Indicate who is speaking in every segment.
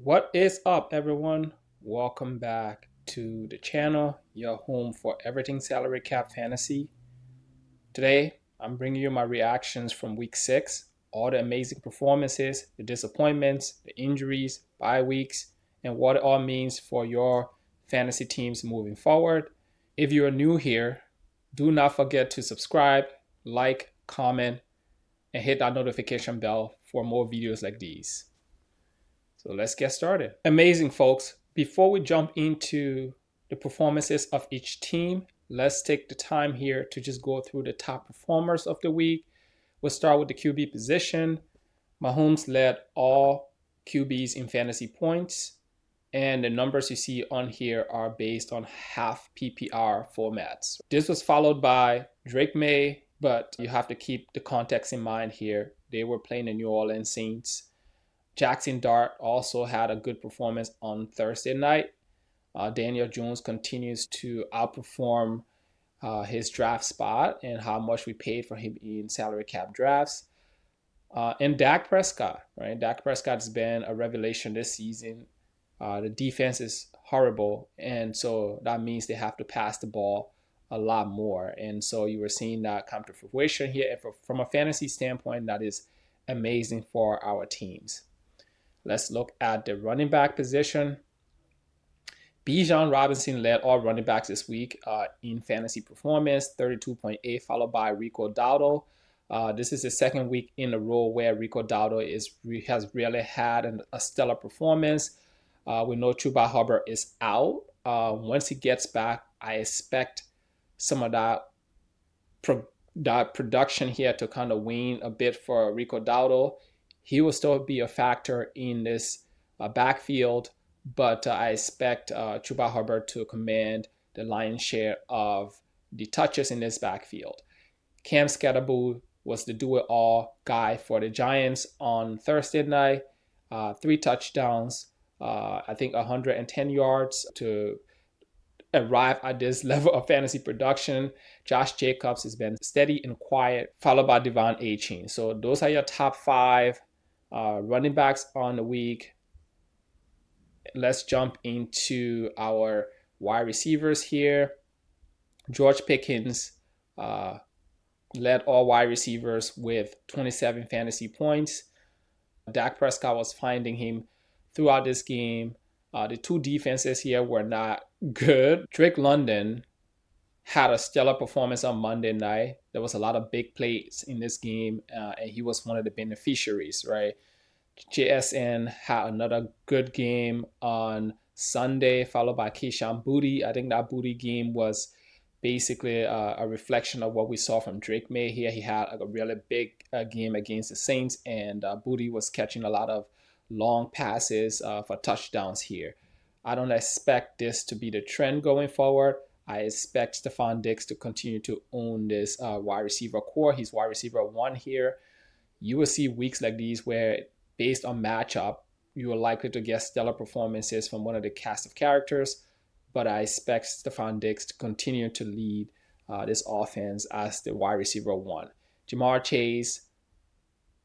Speaker 1: What is up, everyone? Welcome back to the channel, your home for everything salary cap fantasy. Today, I'm bringing you my reactions from week 6, all the amazing performances, the disappointments, the injuries, bye weeks, and what it all means for your fantasy teams moving forward. If you are new here, do not forget to subscribe, like, comment, and hit that notification bell for more videos like these. So let's get started. Amazing, folks. Before we jump into the performances of each team, let's take the time here to just go through the top performers of the week. We'll start with the QB position. Mahomes led all QBs in fantasy points, and the numbers you see on here are based on half PPR formats. This was followed by Drake May, but you have to keep the context in mind here. They were playing the New Orleans Saints. Jackson Dart also had a good performance on Thursday night. Daniel Jones continues to outperform his draft spot and how much we paid for him in salary cap drafts. And Dak Prescott, right? Dak Prescott has been a revelation this season. The defense is horrible, and so that means they have to pass the ball a lot more. And so you were seeing that come to fruition here. And from a fantasy standpoint, that is amazing for our teams. Let's look at the running back position. Bijan Robinson led all running backs this week in fantasy performance, 32.8, followed by Rico Dowdle. This is the second week in a row where Rico Dowdle has really had a stellar performance. We know Chuba Hubbard is out. Once he gets back, I expect some of that production here to kind of wane a bit for Rico Dowdle. He will still be a factor in this backfield, but I expect Chuba Hubbard to command the lion's share of the touches in this backfield. Cam Scatterbull was the do-it-all guy for the Giants on Thursday night. 3 touchdowns, I think 110 yards to arrive at this level of fantasy production. Josh Jacobs has been steady and quiet, followed by Devon Achane. So those are your top 5 running backs on the week. Let's jump into our wide receivers here. George Pickens led all wide receivers with 27 fantasy points. Dak Prescott was finding him throughout this game. The 2 defenses here were not good. Drake London had a stellar performance on Monday night. There was a lot of big plays in this game, and he was one of the beneficiaries, right? JSN had another good game on Sunday, followed by Keyshawn Boutte. I think that Boutte game was basically a reflection of what we saw from Drake May here. He had a really big game against the Saints, and Boutte was catching a lot of long passes for touchdowns here. I don't expect this to be the trend going forward. I expect Stephon Diggs to continue to own this wide receiver core. He's wide receiver 1 here. You will see weeks like these where, based on matchup, you are likely to get stellar performances from one of the cast of characters. But I expect Stephon Diggs to continue to lead this offense as the wide receiver 1. Jamar Chase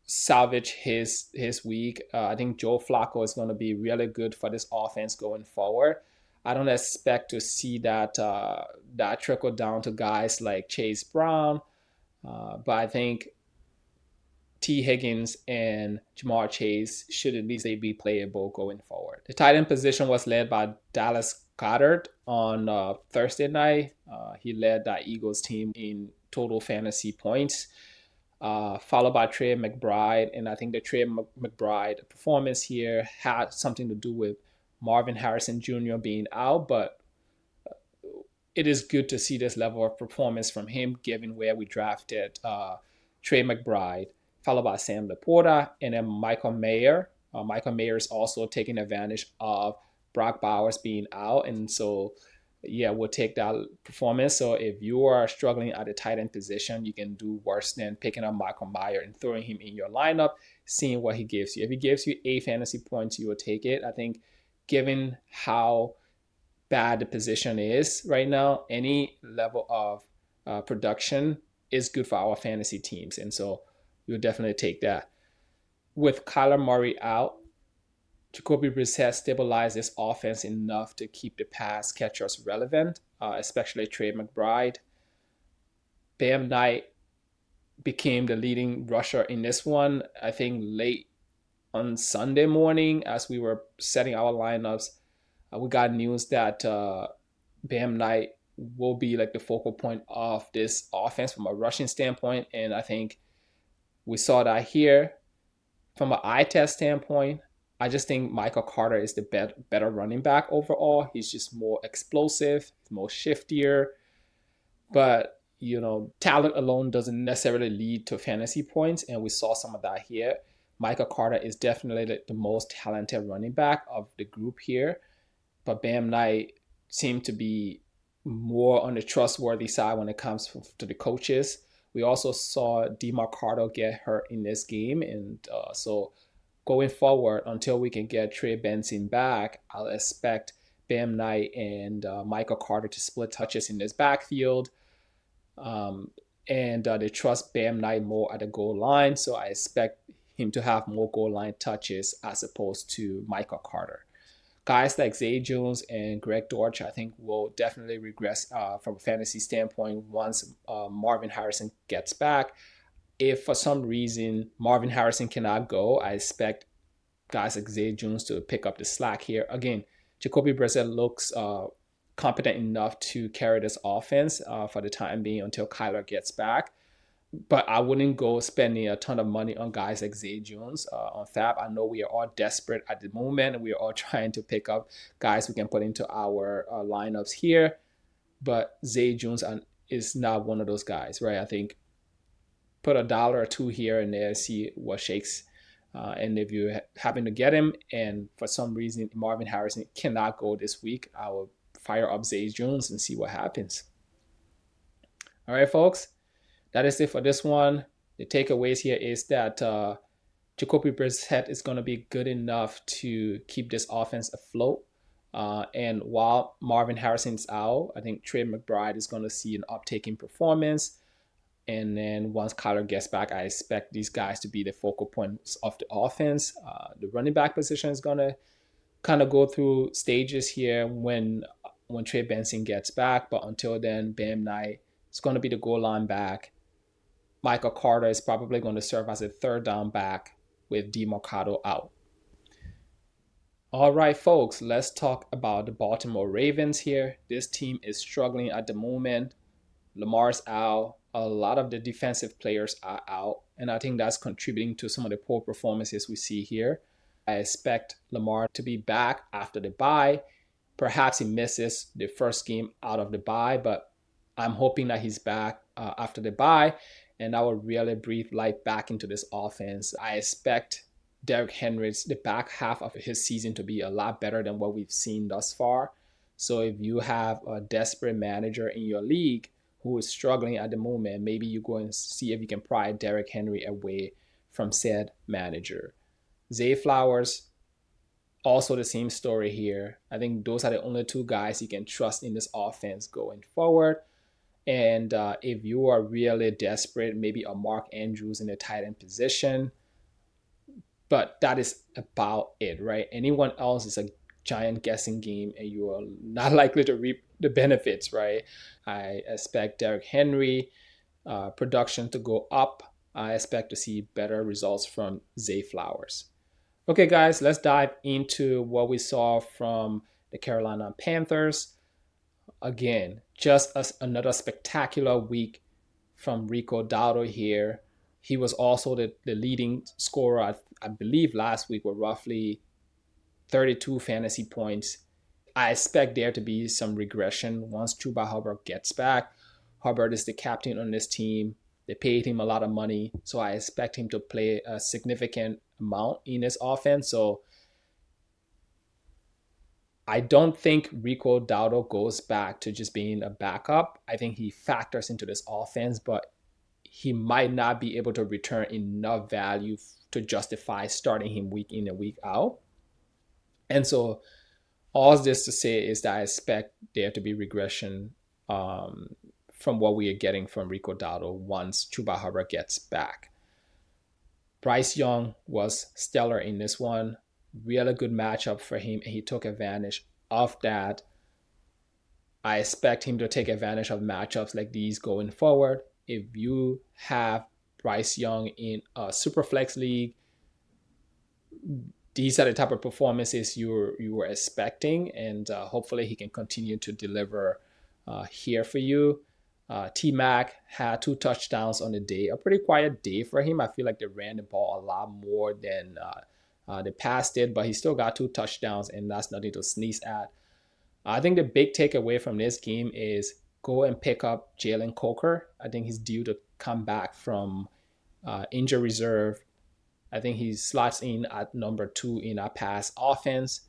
Speaker 1: salvage his week. I think Joe Flacco is going to be really good for this offense going forward. I don't expect to see that trickle down to guys like Chase Brown, but I think T. Higgins and Jamar Chase should at least be playable going forward. The tight end position was led by Dallas Goedert on Thursday night. He led that Eagles team in total fantasy points, followed by Trey McBride. And I think the Trey McBride performance here had something to do with Marvin Harrison Jr. being out, but it is good to see this level of performance from him given where we drafted Trey McBride, followed by Sam Laporta, and then Michael Mayer. Michael Mayer is also taking advantage of Brock Bowers being out, and so we'll take that performance. So if you are struggling at the tight end position, you can do worse than picking up Michael Mayer and throwing him in your lineup, seeing what he gives you. If he gives you 8 fantasy points, you will take it. I think given how bad the position is right now, any level of production is good for our fantasy teams, and so you'll definitely take that. With Kyler Murray out, Jacoby Brissett stabilized this offense enough to keep the pass catchers relevant, especially Trey McBride. Bam Knight became the leading rusher in this one. I think late on Sunday morning, as we were setting our lineups, we got news that Bam Knight will be like the focal point of this offense from a rushing standpoint. And I think we saw that here. From an eye test standpoint, I just think Michael Carter is the better running back overall. He's just more explosive, more shiftier. But, talent alone doesn't necessarily lead to fantasy points. And we saw some of that here. Michael Carter is definitely the most talented running back of the group here. But Bam Knight seemed to be more on the trustworthy side when it comes to the coaches. We also saw DeMarcado get hurt in this game. And so going forward, until we can get Trey Benson back, I'll expect Bam Knight and Michael Carter to split touches in this backfield. And they trust Bam Knight more at the goal line. So I expect him to have more goal line touches as opposed to Michael Carter. Guys like Zay Jones and Greg Dortch, I think, will definitely regress from a fantasy standpoint once Marvin Harrison gets back. If for some reason Marvin Harrison cannot go, I expect guys like Zay Jones to pick up the slack here. Again, Jacoby Brissett looks competent enough to carry this offense for the time being until Kyler gets back. But I wouldn't go spending a ton of money on guys like Zay Jones on Fab. I know we are all desperate at the moment, and we are all trying to pick up guys we can put into our lineups here. But Zay Jones is not one of those guys, right? I think put $1 or $2 here and there, see what shakes. And if you happen to get him, and for some reason Marvin Harrison cannot go this week, I will fire up Zay Jones and see what happens. All right, folks. That is it for this one. The takeaways here is that Jacoby Brissett is going to be good enough to keep this offense afloat. And while Marvin Harrison's out, I think Trey McBride is going to see an uptake in performance. And then once Kyler gets back, I expect these guys to be the focal points of the offense. The running back position is going to kind of go through stages here when Trey Benson gets back. But until then, Bam Knight is going to be the goal line back. Michael Carter is probably going to serve as a third down back with DeMarcado out. All right, folks, let's talk about the Baltimore Ravens here. This team is struggling at the moment. Lamar's out. A lot of the defensive players are out, and I think that's contributing to some of the poor performances we see here. I expect Lamar to be back after the bye. Perhaps he misses the first game out of the bye, but I'm hoping that he's back after the bye, and that will really breathe life back into this offense. I expect Derrick Henry's the back half of his season to be a lot better than what we've seen thus far. So if you have a desperate manager in your league who is struggling at the moment, maybe you go and see if you can pry Derrick Henry away from said manager. Zay Flowers, also the same story here. I think those are the only two guys you can trust in this offense going forward. And if you are really desperate, maybe a Mark Andrews in the tight end position. But that is about it, right? Anyone else is a giant guessing game, and you are not likely to reap the benefits, right? I expect Derrick Henry production to go up. I expect to see better results from Zay Flowers. Okay, guys, let's dive into what we saw from the Carolina Panthers. Again, just another spectacular week from Rico Dowdle here. He was also the leading scorer, I believe, last week with roughly 32 fantasy points. I expect there to be some regression once Chuba Hubbard gets back. Hubbard is the captain on this team. They paid him a lot of money, so I expect him to play a significant amount in this offense. So I don't think Rico Dowdle goes back to just being a backup. I think he factors into this offense, but he might not be able to return enough value to justify starting him week in and week out. And so all this to say is that I expect there to be regression from what we are getting from Rico Dowdle once Chuba Hubbard gets back. Bryce Young was stellar in this one. really good matchup for him, and he took advantage of that. I expect him to take advantage of matchups like these going forward. If you have Bryce Young in a Superflex league, these are the type of performances you were expecting, and hopefully he can continue to deliver here for you. T Mac had 2 touchdowns on the day, a pretty quiet day for him. I feel like they ran the ball a lot more than they passed it, but he still got 2 touchdowns, and that's nothing to sneeze at. I think the big takeaway from this game is go and pick up Jalen Coker. I think he's due to come back from injury reserve. I think he slots in at number 2 in our pass offense.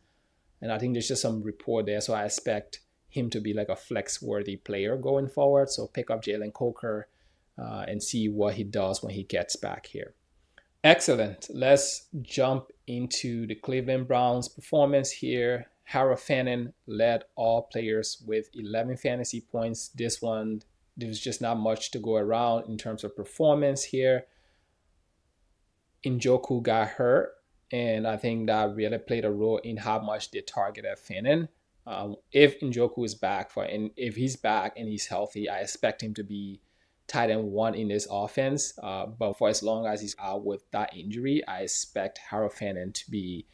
Speaker 1: And I think there's just some report there. So I expect him to be like a flex worthy player going forward. So pick up Jalen Coker and see what he does when he gets back here. Excellent. Let's jump into the Cleveland Browns performance here. Harold Fannin led all players with 11 fantasy points. This one, there was just not much to go around in terms of performance here. Njoku got hurt, and I think that really played a role in how much they targeted Fannin. If Njoku is back and if he's back and he's healthy, I expect him to be tight end 1 in this offense. But for as long as he's out with that injury, I expect Harold Fannin to be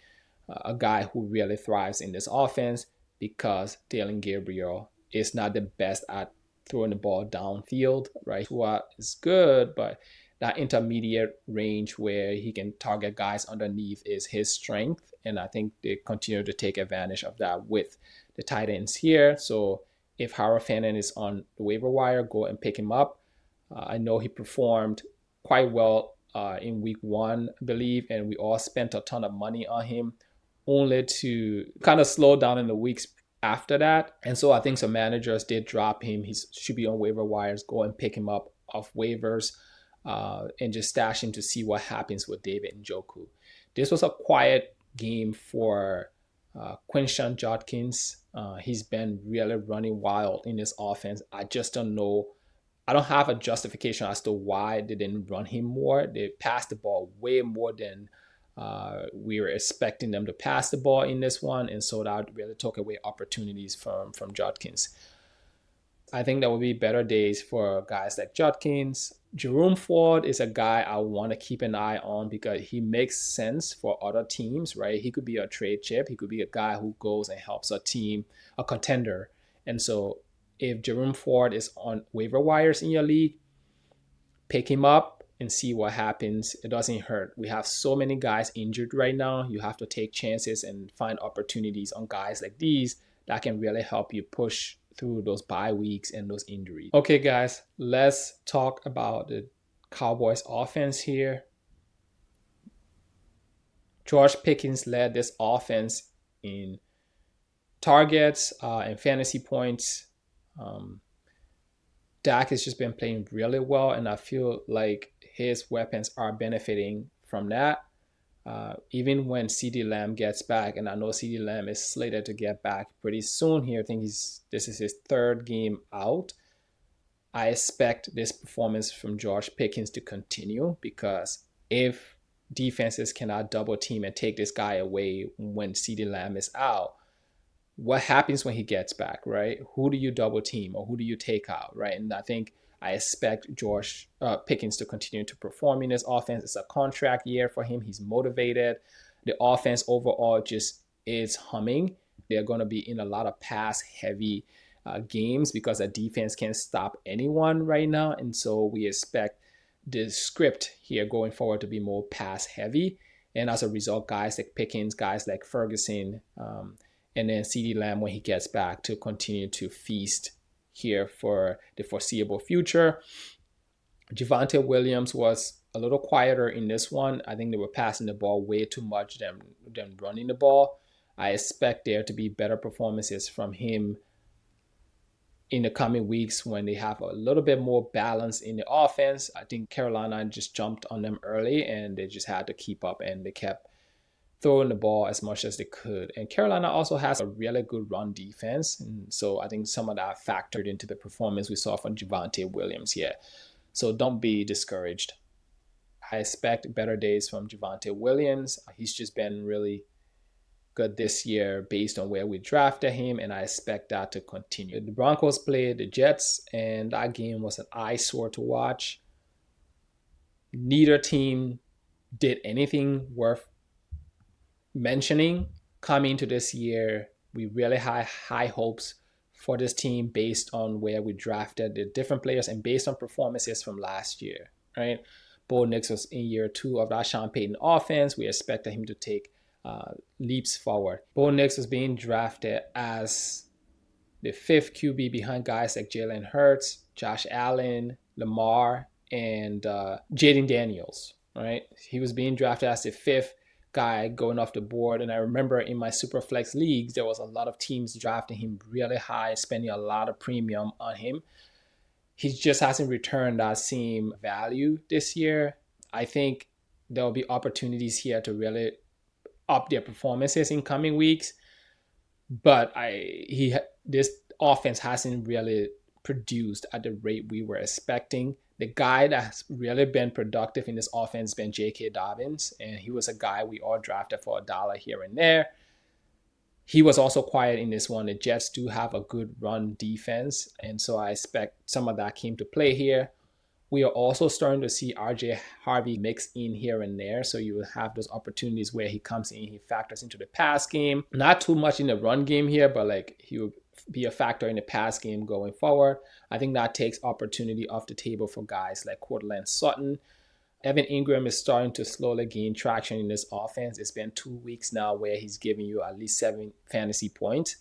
Speaker 1: a guy who really thrives in this offense because Dillon Gabriel is not the best at throwing the ball downfield, right? Tua is good, but that intermediate range where he can target guys underneath is his strength. And I think they continue to take advantage of that with the tight ends here. So if Harold Fannin is on the waiver wire, go and pick him up. I know he performed quite well in week 1, I believe, and we all spent a ton of money on him, only to kind of slow down in the weeks after that. And so I think some managers did drop him. He should be on waiver wires. Go and pick him up off waivers and just stash him to see what happens with David Njoku. This was a quiet game for Quinshon Judkins. He's been really running wild in this offense. I just don't know. I don't have a justification as to why they didn't run him more. They passed the ball way more than we were expecting them to pass the ball in this one, and so that really took away opportunities from Judkins. I think there will be better days for guys like Judkins. Jerome Ford is a guy I want to keep an eye on because he makes sense for other teams, right? He could be a trade chip. He could be a guy who goes and helps a team, a contender. And so if Jerome Ford is on waiver wires in your league, pick him up and see what happens. It doesn't hurt. We have so many guys injured right now. You have to take chances and find opportunities on guys like these that can really help you push through those bye weeks and those injuries. Okay, guys, let's talk about the Cowboys offense here. George Pickens led this offense in targets and fantasy points. Dak has just been playing really well, and I feel like his weapons are benefiting from that. Even when CeeDee Lamb gets back, and I know CeeDee Lamb is slated to get back pretty soon here. I think this is his 3rd game out. I expect this performance from George Pickens to continue because if defenses cannot double team and take this guy away when CeeDee Lamb is out, what happens when he gets back, right? Who do you double team or who do you take out, right? And I think I expect George Pickens to continue to perform in this offense. It's a contract year for him. He's motivated. The offense overall just is humming. They're going to be in a lot of pass-heavy games because the defense can't stop anyone right now. And so we expect the script here going forward to be more pass-heavy. And as a result, guys like Pickens, guys like Ferguson, and then CeeDee Lamb when he gets back to continue to feast here for the foreseeable future. Javonte Williams was a little quieter in this one. I think they were passing the ball way too much than running the ball. I expect there to be better performances from him in the coming weeks when they have a little bit more balance in the offense. I think Carolina just jumped on them early and they just had to keep up, and they kept throwing the ball as much as they could. And Carolina also has a really good run defense. And so I think some of that factored into the performance we saw from Javonte Williams here. So don't be discouraged. I expect better days from Javonte Williams. He's just been really good this year based on where we drafted him, and I expect that to continue. The Broncos played the Jets, and that game was an eyesore to watch. Neither team did anything worth mentioning. Coming to this year, we really had high hopes for this team based on where we drafted the different players and based on performances from last year, right? Bo Nix was in year 2 of that Sean Payton offense. We expected him to take leaps forward. Bo Nix was being drafted as the 5th QB behind guys like Jalen Hurts, Josh Allen, Lamar, and Jaden Daniels, right? He was being drafted as the 5th guy going off the board. And I remember in my Superflex leagues, there was a lot of teams drafting him really high, spending a lot of premium on him. He just hasn't returned that same value this year. I think there'll be opportunities here to really up their performances in coming weeks. But this offense hasn't really produced at the rate we were expecting. The guy that's really been productive in this offense has been J.K. Dobbins, and he was a guy we all drafted for $1 here and there. He was also quiet in this one. The Jets do have a good run defense, and so I expect some of that came to play here. We are also starting to see RJ Harvey mix in here and there. So you will have those opportunities where he comes in, he factors into the pass game. Not too much in the run game here, but like he will be a factor in the pass game going forward. I think that takes opportunity off the table for guys like Courtland Sutton. Evan Ingram is starting to slowly gain traction in this offense. It's been 2 weeks now where he's giving you at least 7 fantasy points.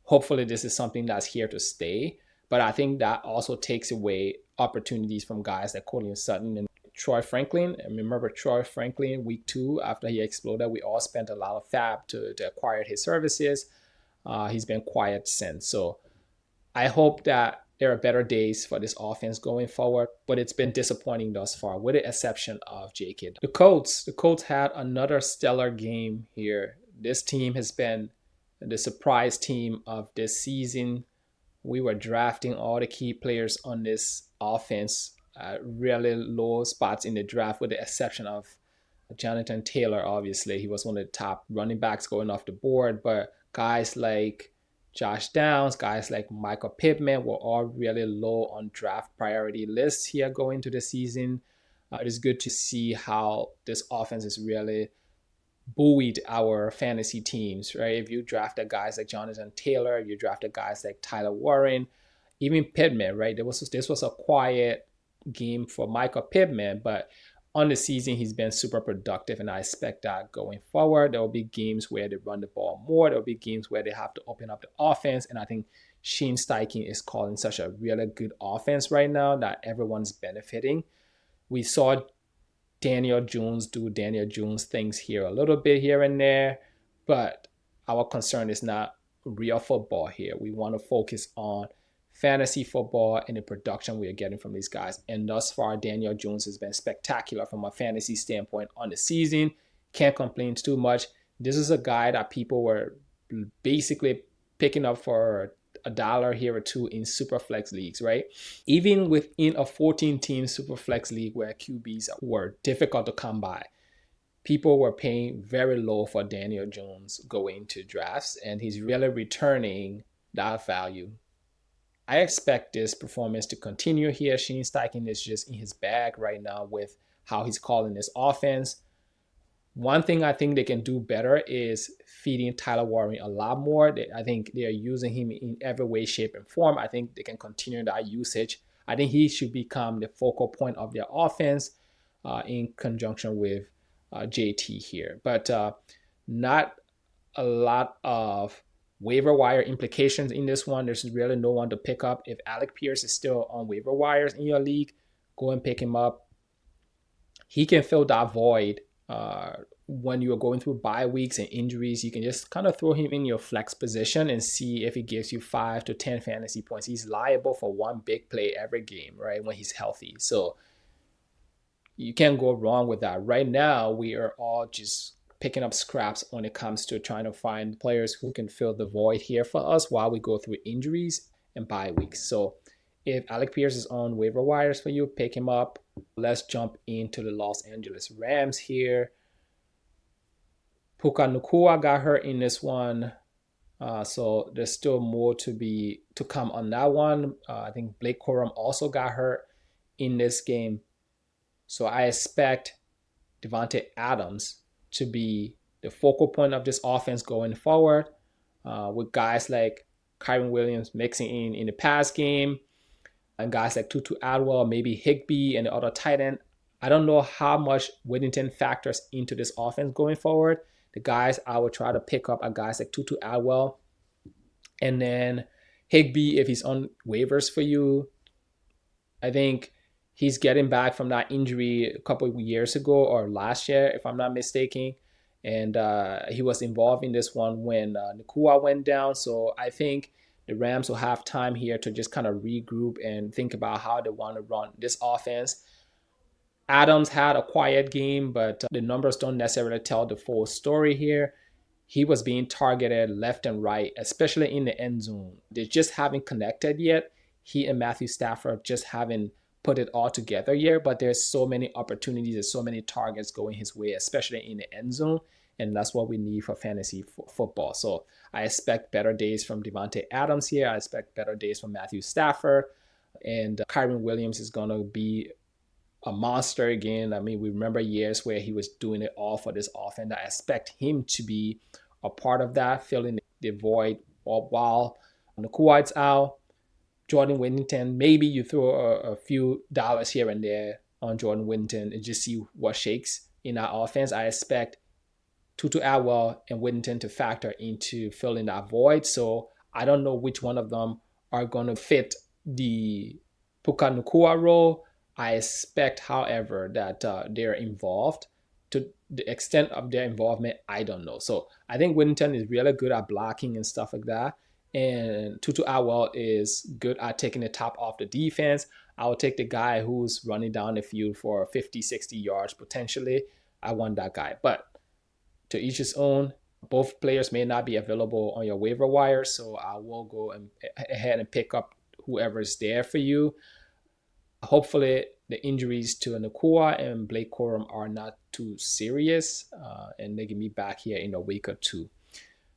Speaker 1: Hopefully this is something that's here to stay. But I think that also takes away opportunities from guys like Courtland Sutton and Troy Franklin. And remember Troy Franklin, week 2, after he exploded, we all spent a lot of fab to acquire his services. He's been quiet since. So I hope that there are better days for this offense going forward, but it's been disappointing thus far, with the exception of J.K. The Colts had another stellar game here. This team has been the surprise team of this season. We were drafting all the key players on this offense at really low spots in the draft, with the exception of Jonathan Taylor. Obviously, he was one of the top running backs going off the board, but guys like Josh Downs, guys like Michael Pittman were all really low on draft priority lists here going into the season. It is good to see how this offense is really buoyed our fantasy teams, right? If you drafted guys like Jonathan Taylor, if you drafted guys like Tyler Warren, even Pittman, right? This was a quiet game for Michael Pittman, but on the season, he's been super productive, and I expect that going forward. There will be games where they run the ball more. There will be games where they have to open up the offense, and I think Shane Steichen is calling such a really good offense right now that everyone's benefiting. We saw Daniel Jones do Daniel Jones things here a little bit here and there, but our concern is not real football here. We want to focus on fantasy football and the production we are getting from these guys. And thus far, Daniel Jones has been spectacular from a fantasy standpoint on the season. Can't complain too much. This is a guy that people were basically picking up for $1 here or $2 in Superflex leagues, right? Even within a 14-team Superflex league where QBs were difficult to come by, people were paying very low for Daniel Jones going to drafts, and he's really returning that value. I expect this performance to continue here. Shane Steichen is just in his bag right now with how he's calling this offense. One thing I think they can do better is feeding Tyler Warren a lot more. I think they are using him in every way, shape, and form. I think they can continue that usage. I think he should become the focal point of their offense in conjunction with JT here. But not a lot of waiver wire implications in this one. There's really no one to pick up. If Alec Pierce is still on waiver wires in your league, go and pick him up. He can fill that void when you are going through bye weeks and injuries. You can just kind of throw him in your flex position and see if he gives you 5 to 10 fantasy points. He's liable for one big play every game, right, when he's healthy. So you can't go wrong with that. Right now, we are all just picking up scraps when it comes to trying to find players who can fill the void here for us while we go through injuries and bye weeks. So if Alec Pierce is on waiver wires for you, pick him up. Let's jump into the Los Angeles Rams here. Puka Nacua got hurt in this one. So there's still more to come on that one. I think Blake Corum also got hurt in this game. So I expect Devontae Adams to be the focal point of this offense going forward, with guys like Kyron Williams mixing in the pass game, and guys like Tutu Atwell, maybe Higbee, and the other tight end. I don't know how much Whittington factors into this offense going forward. The guys I would try to pick up are guys like Tutu Atwell, and then Higbee if he's on waivers for you. I think he's getting back from that injury a couple of years ago or last year, if I'm not mistaken. And he was involved in this one when Nacua went down. So I think the Rams will have time here to just kind of regroup and think about how they want to run this offense. Adams had a quiet game, but the numbers don't necessarily tell the full story here. He was being targeted left and right, especially in the end zone. They just haven't connected yet. He and Matthew Stafford just haven't put it all together yet, but there's so many opportunities and so many targets going his way, especially in the end zone. And that's what we need for fantasy football. So I expect better days from Devontae Adams here. I expect better days from Matthew Stafford. And Kyron Williams is going to be a monster again. I mean, we remember years where he was doing it all for this offense. I expect him to be a part of that, filling the void while Nakua's out. Jordan Whittington, maybe you throw a few dollars here and there on Jordan Whittington and just see what shakes in our offense. I expect Tutu Atwell and Whittington to factor into filling that void. So I don't know which one of them are going to fit the Puka Nacua role. I expect, however, that they're involved. To the extent of their involvement, I don't know. So I think Whittington is really good at blocking and stuff like that. And Tutu Atwell is good at taking the top off the defense. I will take the guy who's running down the field for 50, 60 yards potentially. I want that guy. But to each his own. Both players may not be available on your waiver wire, so I will go ahead and pick up whoever is there for you. Hopefully, the injuries to Nacua and Blake Corum are not too serious, and they can be back here in a week or two.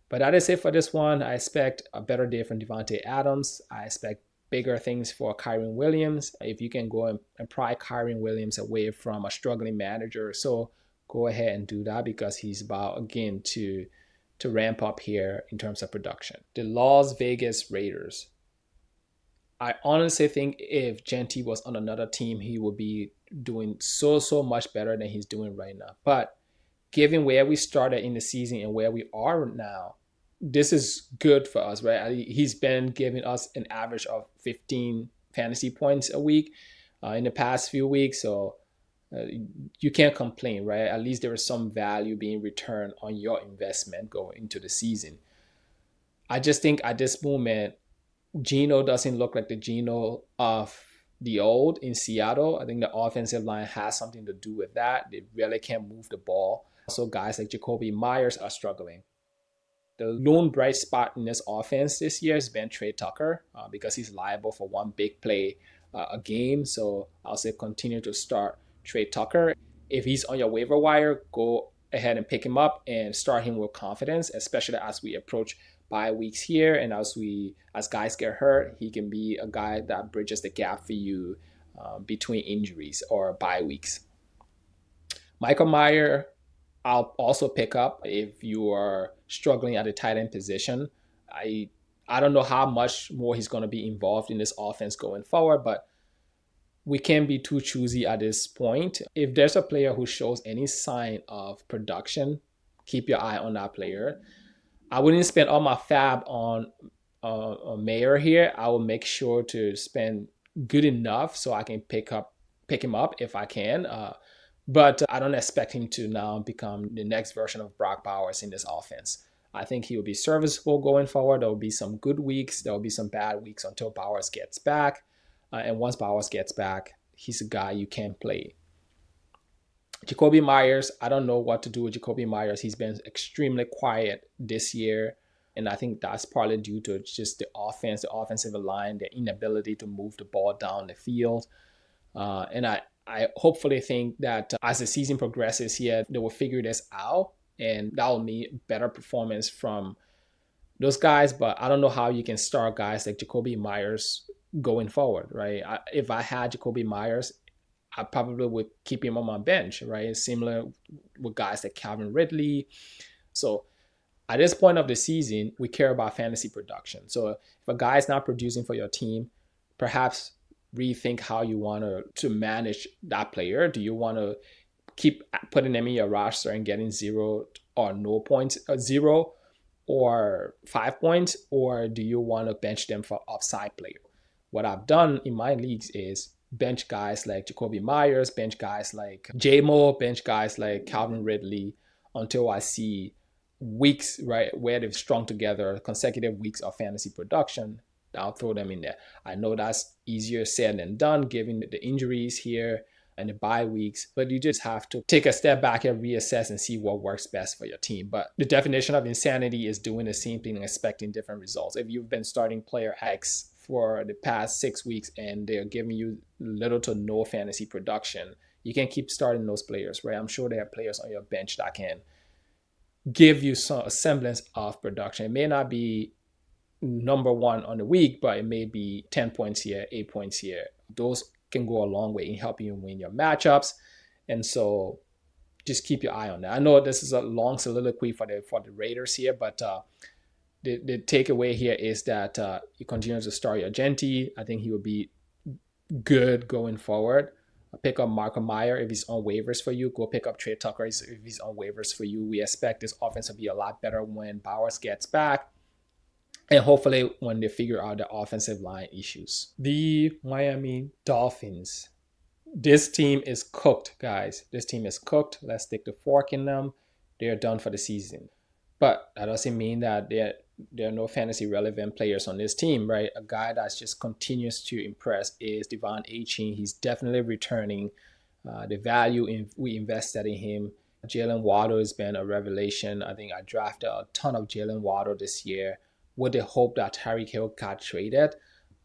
Speaker 1: But that is it for this one. I expect a better day from Devontae Adams. I expect bigger things for Kyron Williams. If you can go and pry Kyron Williams away from a struggling manager, so go ahead and do that because he's about, again, to ramp up here in terms of production. The Las Vegas Raiders. I honestly think if Genty was on another team, he would be doing so much better than he's doing right now. But given where we started in the season and where we are now, this is good for us, right? He's been giving us an average of 15 fantasy points a week in the past few weeks. So you can't complain, right? At least there is some value being returned on your investment going into the season. I just think at this moment, Geno doesn't look like the Geno of the old in Seattle. I think the offensive line has something to do with that. They really can't move the ball. Also, guys like Jacoby Myers are struggling. The lone bright spot in this offense this year has been Trey Tucker because he's liable for one big play a game. So I'll say continue to start Trey Tucker. If he's on your waiver wire, go ahead and pick him up and start him with confidence, especially as we approach bye weeks here. And as guys get hurt, he can be a guy that bridges the gap for you between injuries or bye weeks. Michael Mayer, I'll also pick up if you are struggling at the tight end position. I don't know how much more he's going to be involved in this offense going forward, but we can't be too choosy at this point. If there's a player who shows any sign of production, keep your eye on that player. I wouldn't spend all my fab on Mayer here. I will make sure to spend good enough so I can pick him up if I can. But I don't expect him to now become the next version of Brock Bowers in this offense. I think he will be serviceable going forward. There will be some good weeks. There will be some bad weeks until Bowers gets back. And once Bowers gets back, he's a guy you can play. Jacoby Myers, I don't know what to do with Jacoby Myers. He's been extremely quiet this year. And I think that's partly due to just the offense, the offensive line, the inability to move the ball down the field. And I hopefully think that as the season progresses here, they will figure this out and that will mean better performance from those guys. But I don't know how you can start guys like Jacoby Myers going forward, right? If I had Jacoby Myers, I probably would keep him on my bench, right? Similar with guys like Calvin Ridley. So at this point of the season, we care about fantasy production. So if a guy is not producing for your team, perhaps rethink how you want to manage that player. Do you want to keep putting them in your roster and getting 0 or no points, 0 or 5 points, or do you want to bench them for upside player? What I've done in my leagues is bench guys like Jacoby Myers, bench guys like JMO, bench guys like Calvin Ridley until I see weeks, right, where they've strung together consecutive weeks of fantasy production. I'll throw them in there. I know that's easier said than done given the injuries here and the bye weeks, but you just have to take a step back and reassess and see what works best for your team. But the definition of insanity is doing the same thing and expecting different results. If you've been starting player X for the past 6 weeks and they're giving you little to no fantasy production, you can keep starting those players, right? I'm sure there are players on your bench that can give you a semblance of production. It may not be number one on the week, but it may be 10 points here, 8 points here. Those can go a long way in helping you win your matchups. And so just keep your eye on that. I know this is a long soliloquy for the Raiders here, but the takeaway here is that you continue to start your Genti. I think he will be good going forward. Pick up Marco Meyer if he's on waivers for you. Go pick up Trey Tucker if he's on waivers for you. We expect this offense to be a lot better when Bowers gets back. And hopefully when they figure out the offensive line issues. The Miami Dolphins. This team is cooked, guys. This team is cooked. Let's stick the fork in them. They're done for the season. But that doesn't mean that there are no fantasy relevant players on this team, right? A guy that just continues to impress is Devon Achane. He's definitely returning the value we invested in him. Jalen Waddle has been a revelation. I think I drafted a ton of Jalen Waddle this year with the hope that Tyreek Hill got traded.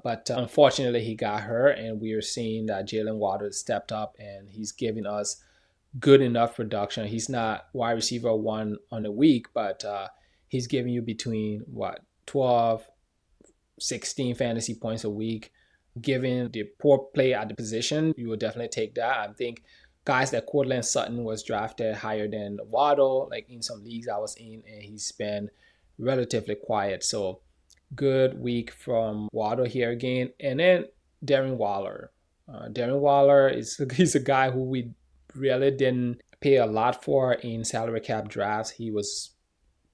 Speaker 1: But unfortunately, he got hurt, and we are seeing that Jalen Waddle stepped up, and he's giving us good enough production. He's not wide receiver 1 on the week, but he's giving you between, 12, 16 fantasy points a week. Given the poor play at the position, you will definitely take that. I think guys like Courtland Sutton was drafted higher than Waddle, like in some leagues I was in, and he's been relatively quiet. So good week from Waddle here again. And then Darren Waller. Darren Waller he's a guy who we really didn't pay a lot for in salary cap drafts. He was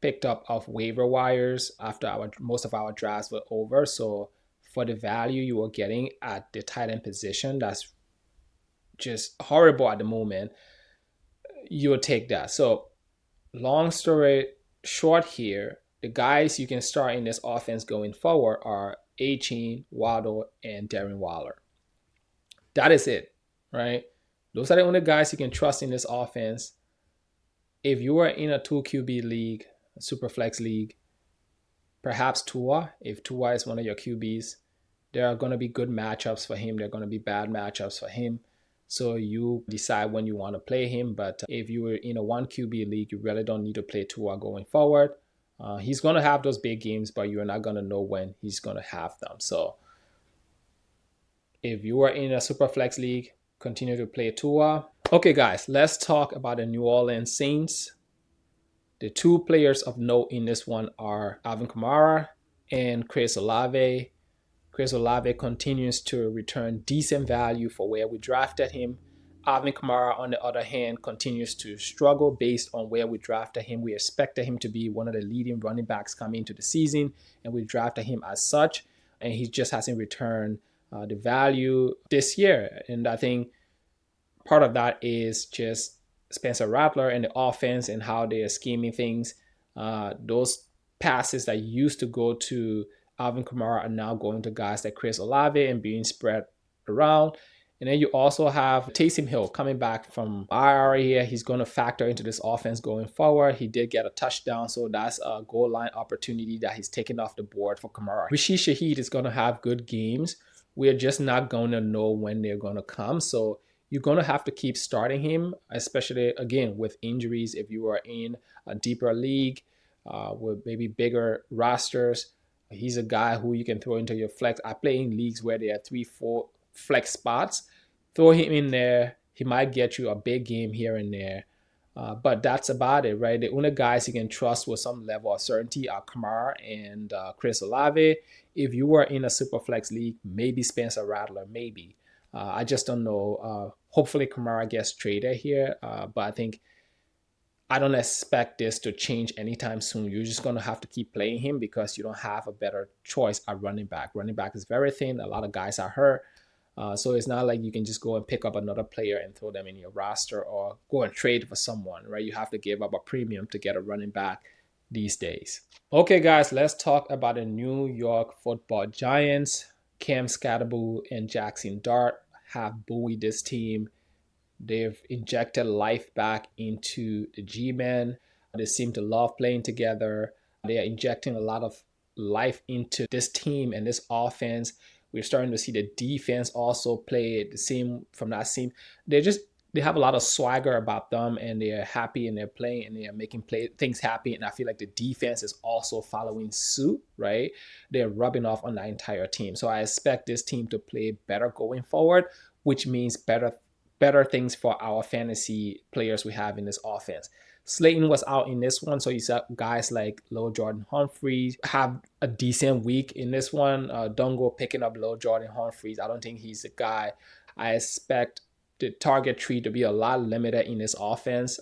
Speaker 1: picked up off waiver wires after most of our drafts were over. So for the value you were getting at the tight end position, that's just horrible at the moment, you would take that. So long story short here, the guys you can start in this offense going forward are Achane, Waddle, and Darren Waller. That is it, right? Those are the only guys you can trust in this offense. If you are in a 2 QB league, a super flex league, perhaps Tua, if Tua is one of your QBs, there are going to be good matchups for him. There are going to be bad matchups for him. So you decide when you want to play him. But if you were in a 1 QB league, you really don't need to play Tua going forward. He's going to have those big games, but you're not going to know when he's going to have them. So if you are in a super flex league, continue to play Tua. Okay, guys, let's talk about the New Orleans Saints. The 2 players of note in this one are Alvin Kamara and Chris Olave. Chris Olave continues to return decent value for where we drafted him. Alvin Kamara, on the other hand, continues to struggle based on where we drafted him. We expected him to be one of the leading running backs coming into the season, and we drafted him as such, and he just hasn't returned the value this year. And I think part of that is just Spencer Rattler and the offense and how they are scheming things. Those passes that used to go to Alvin Kamara are now going to guys like Chris Olave and being spread around. And then you also have Taysom Hill coming back from IR here. He's going to factor into this offense going forward. He did get a touchdown, so that's a goal line opportunity that he's taken off the board for Kamara. Rashid Shaheed is going to have good games. We're just not going to know when they're going to come. So you're going to have to keep starting him, especially again with injuries. If you are in a deeper league with maybe bigger rosters, he's a guy who you can throw into your flex. I play in leagues where there are 3, 4 flex spots. Throw him in there. He might get you a big game here and there. But that's about it, right? The only guys you can trust with some level of certainty are Kamara and Chris Olave. If you were in a super flex league, maybe Spencer Rattler, maybe. I just don't know. Hopefully, Kamara gets traded here, but I don't expect this to change anytime soon. You're just going to have to keep playing him because you don't have a better choice at running back. Running back is very thin. A lot of guys are hurt. So it's not like you can just go and pick up another player and throw them in your roster or go and trade for someone, right? You have to give up a premium to get a running back these days. Okay, guys, let's talk about the New York Football Giants. Cam Scatterbull and Jackson Dart have buoyed this team. They've injected life back into the G-Men. They seem to love playing together. They are injecting a lot of life into this team and this offense. We're starting to see the defense also play the same from that scene. They have a lot of swagger about them, and they're happy and they're playing and they're making things happy. And I feel like the defense is also following suit, right? They're rubbing off on the entire team. So I expect this team to play better going forward, which means better things for our fantasy players we have in this offense. Slayton was out in this one, so you saw guys like Lil Jordan Humphreys have a decent week in this one. Don't go picking up Lil Jordan Humphreys. I don't think he's a guy. I expect the target tree to be a lot limited in this offense.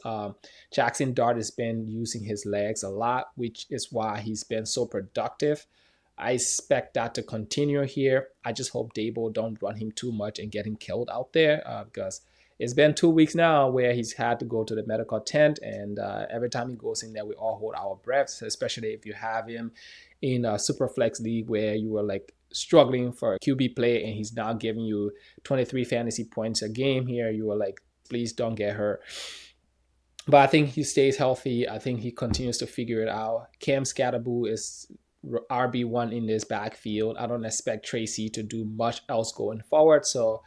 Speaker 1: Jackson Dart has been using his legs a lot, which is why he's been so productive. I expect that to continue here. I just hope Dable don't run him too much and get him killed out there because it's been 2 weeks now where he's had to go to the medical tent, and every time he goes in there, we all hold our breaths, especially if you have him in a super flex league where you were like struggling for a QB play and he's now giving you 23 fantasy points a game here. You were like, please don't get hurt. But I think he stays healthy. I think he continues to figure it out. Cam Scatterbull is RB1 in this backfield. I don't expect Tracy to do much else going forward. So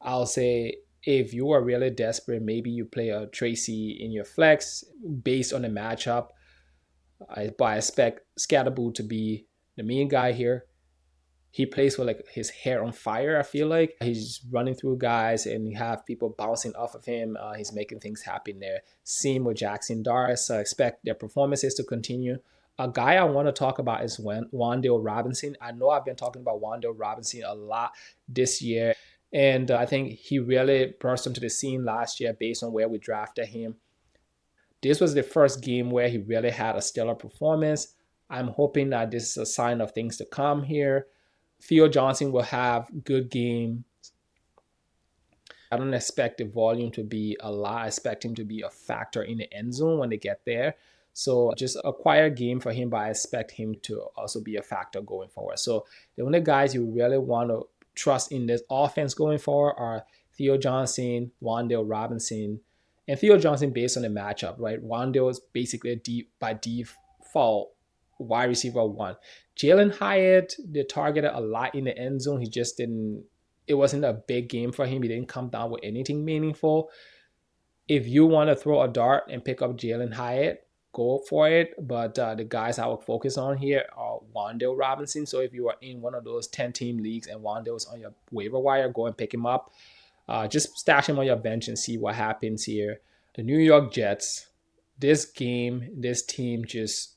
Speaker 1: I'll say if you are really desperate, maybe you play a Tracy in your flex based on the matchup. But I expect Scatterbull to be the main guy here. He plays with like his hair on fire. I feel like he's running through guys and you have people bouncing off of him. He's making things happen there. Same with Jackson Dart. So I expect their performances to continue. A guy I want to talk about is Wan'Dale Robinson. I know I've been talking about Wan'Dale Robinson a lot this year, and I think he really burst onto the scene last year based on where we drafted him. This was the first game where he really had a stellar performance. I'm hoping that this is a sign of things to come here. Theo Johnson will have good game. I don't expect the volume to be a lot. I expect him to be a factor in the end zone when they get there. So just a quiet game for him, but I expect him to also be a factor going forward. So the only guys you really want to trust in this offense going forward are Theo Johnson, Wan'Dale Robinson, and Theo Johnson based on the matchup, right? Wan'Dale is basically by default wide receiver one. Jalen Hyatt, they targeted a lot in the end zone. He just didn't, it wasn't a big game for him. He didn't come down with anything meaningful. If you want to throw a dart and pick up Jalen Hyatt, go for it. But the guys I would focus on here are Wan'Dale Robinson. So if you are in one of those 10-team leagues and Wan'Dale is on your waiver wire, go and pick him up. Just stash him on your bench and see what happens here. The New York Jets, this team just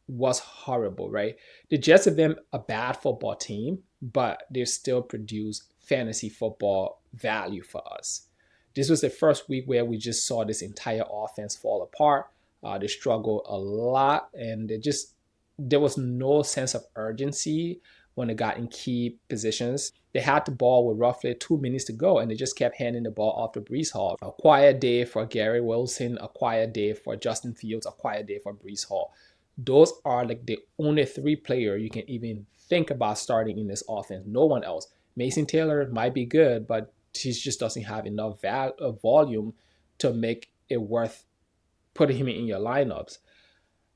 Speaker 1: was horrible, right? The Jets have been a bad football team, but they still produce fantasy football value for us. This was the first week where we just saw this entire offense fall apart. They struggled a lot, and there was no sense of urgency when they got in key positions. They had the ball with roughly 2 minutes to go, and they just kept handing the ball off to Breece Hall. A quiet day for Gary Wilson, a quiet day for Justin Fields, a quiet day for Breece Hall. Those are like the only 3 players you can even think about starting in this offense. No one else. Mason Taylor might be good, but he just doesn't have enough volume to make it worth putting him in your lineups.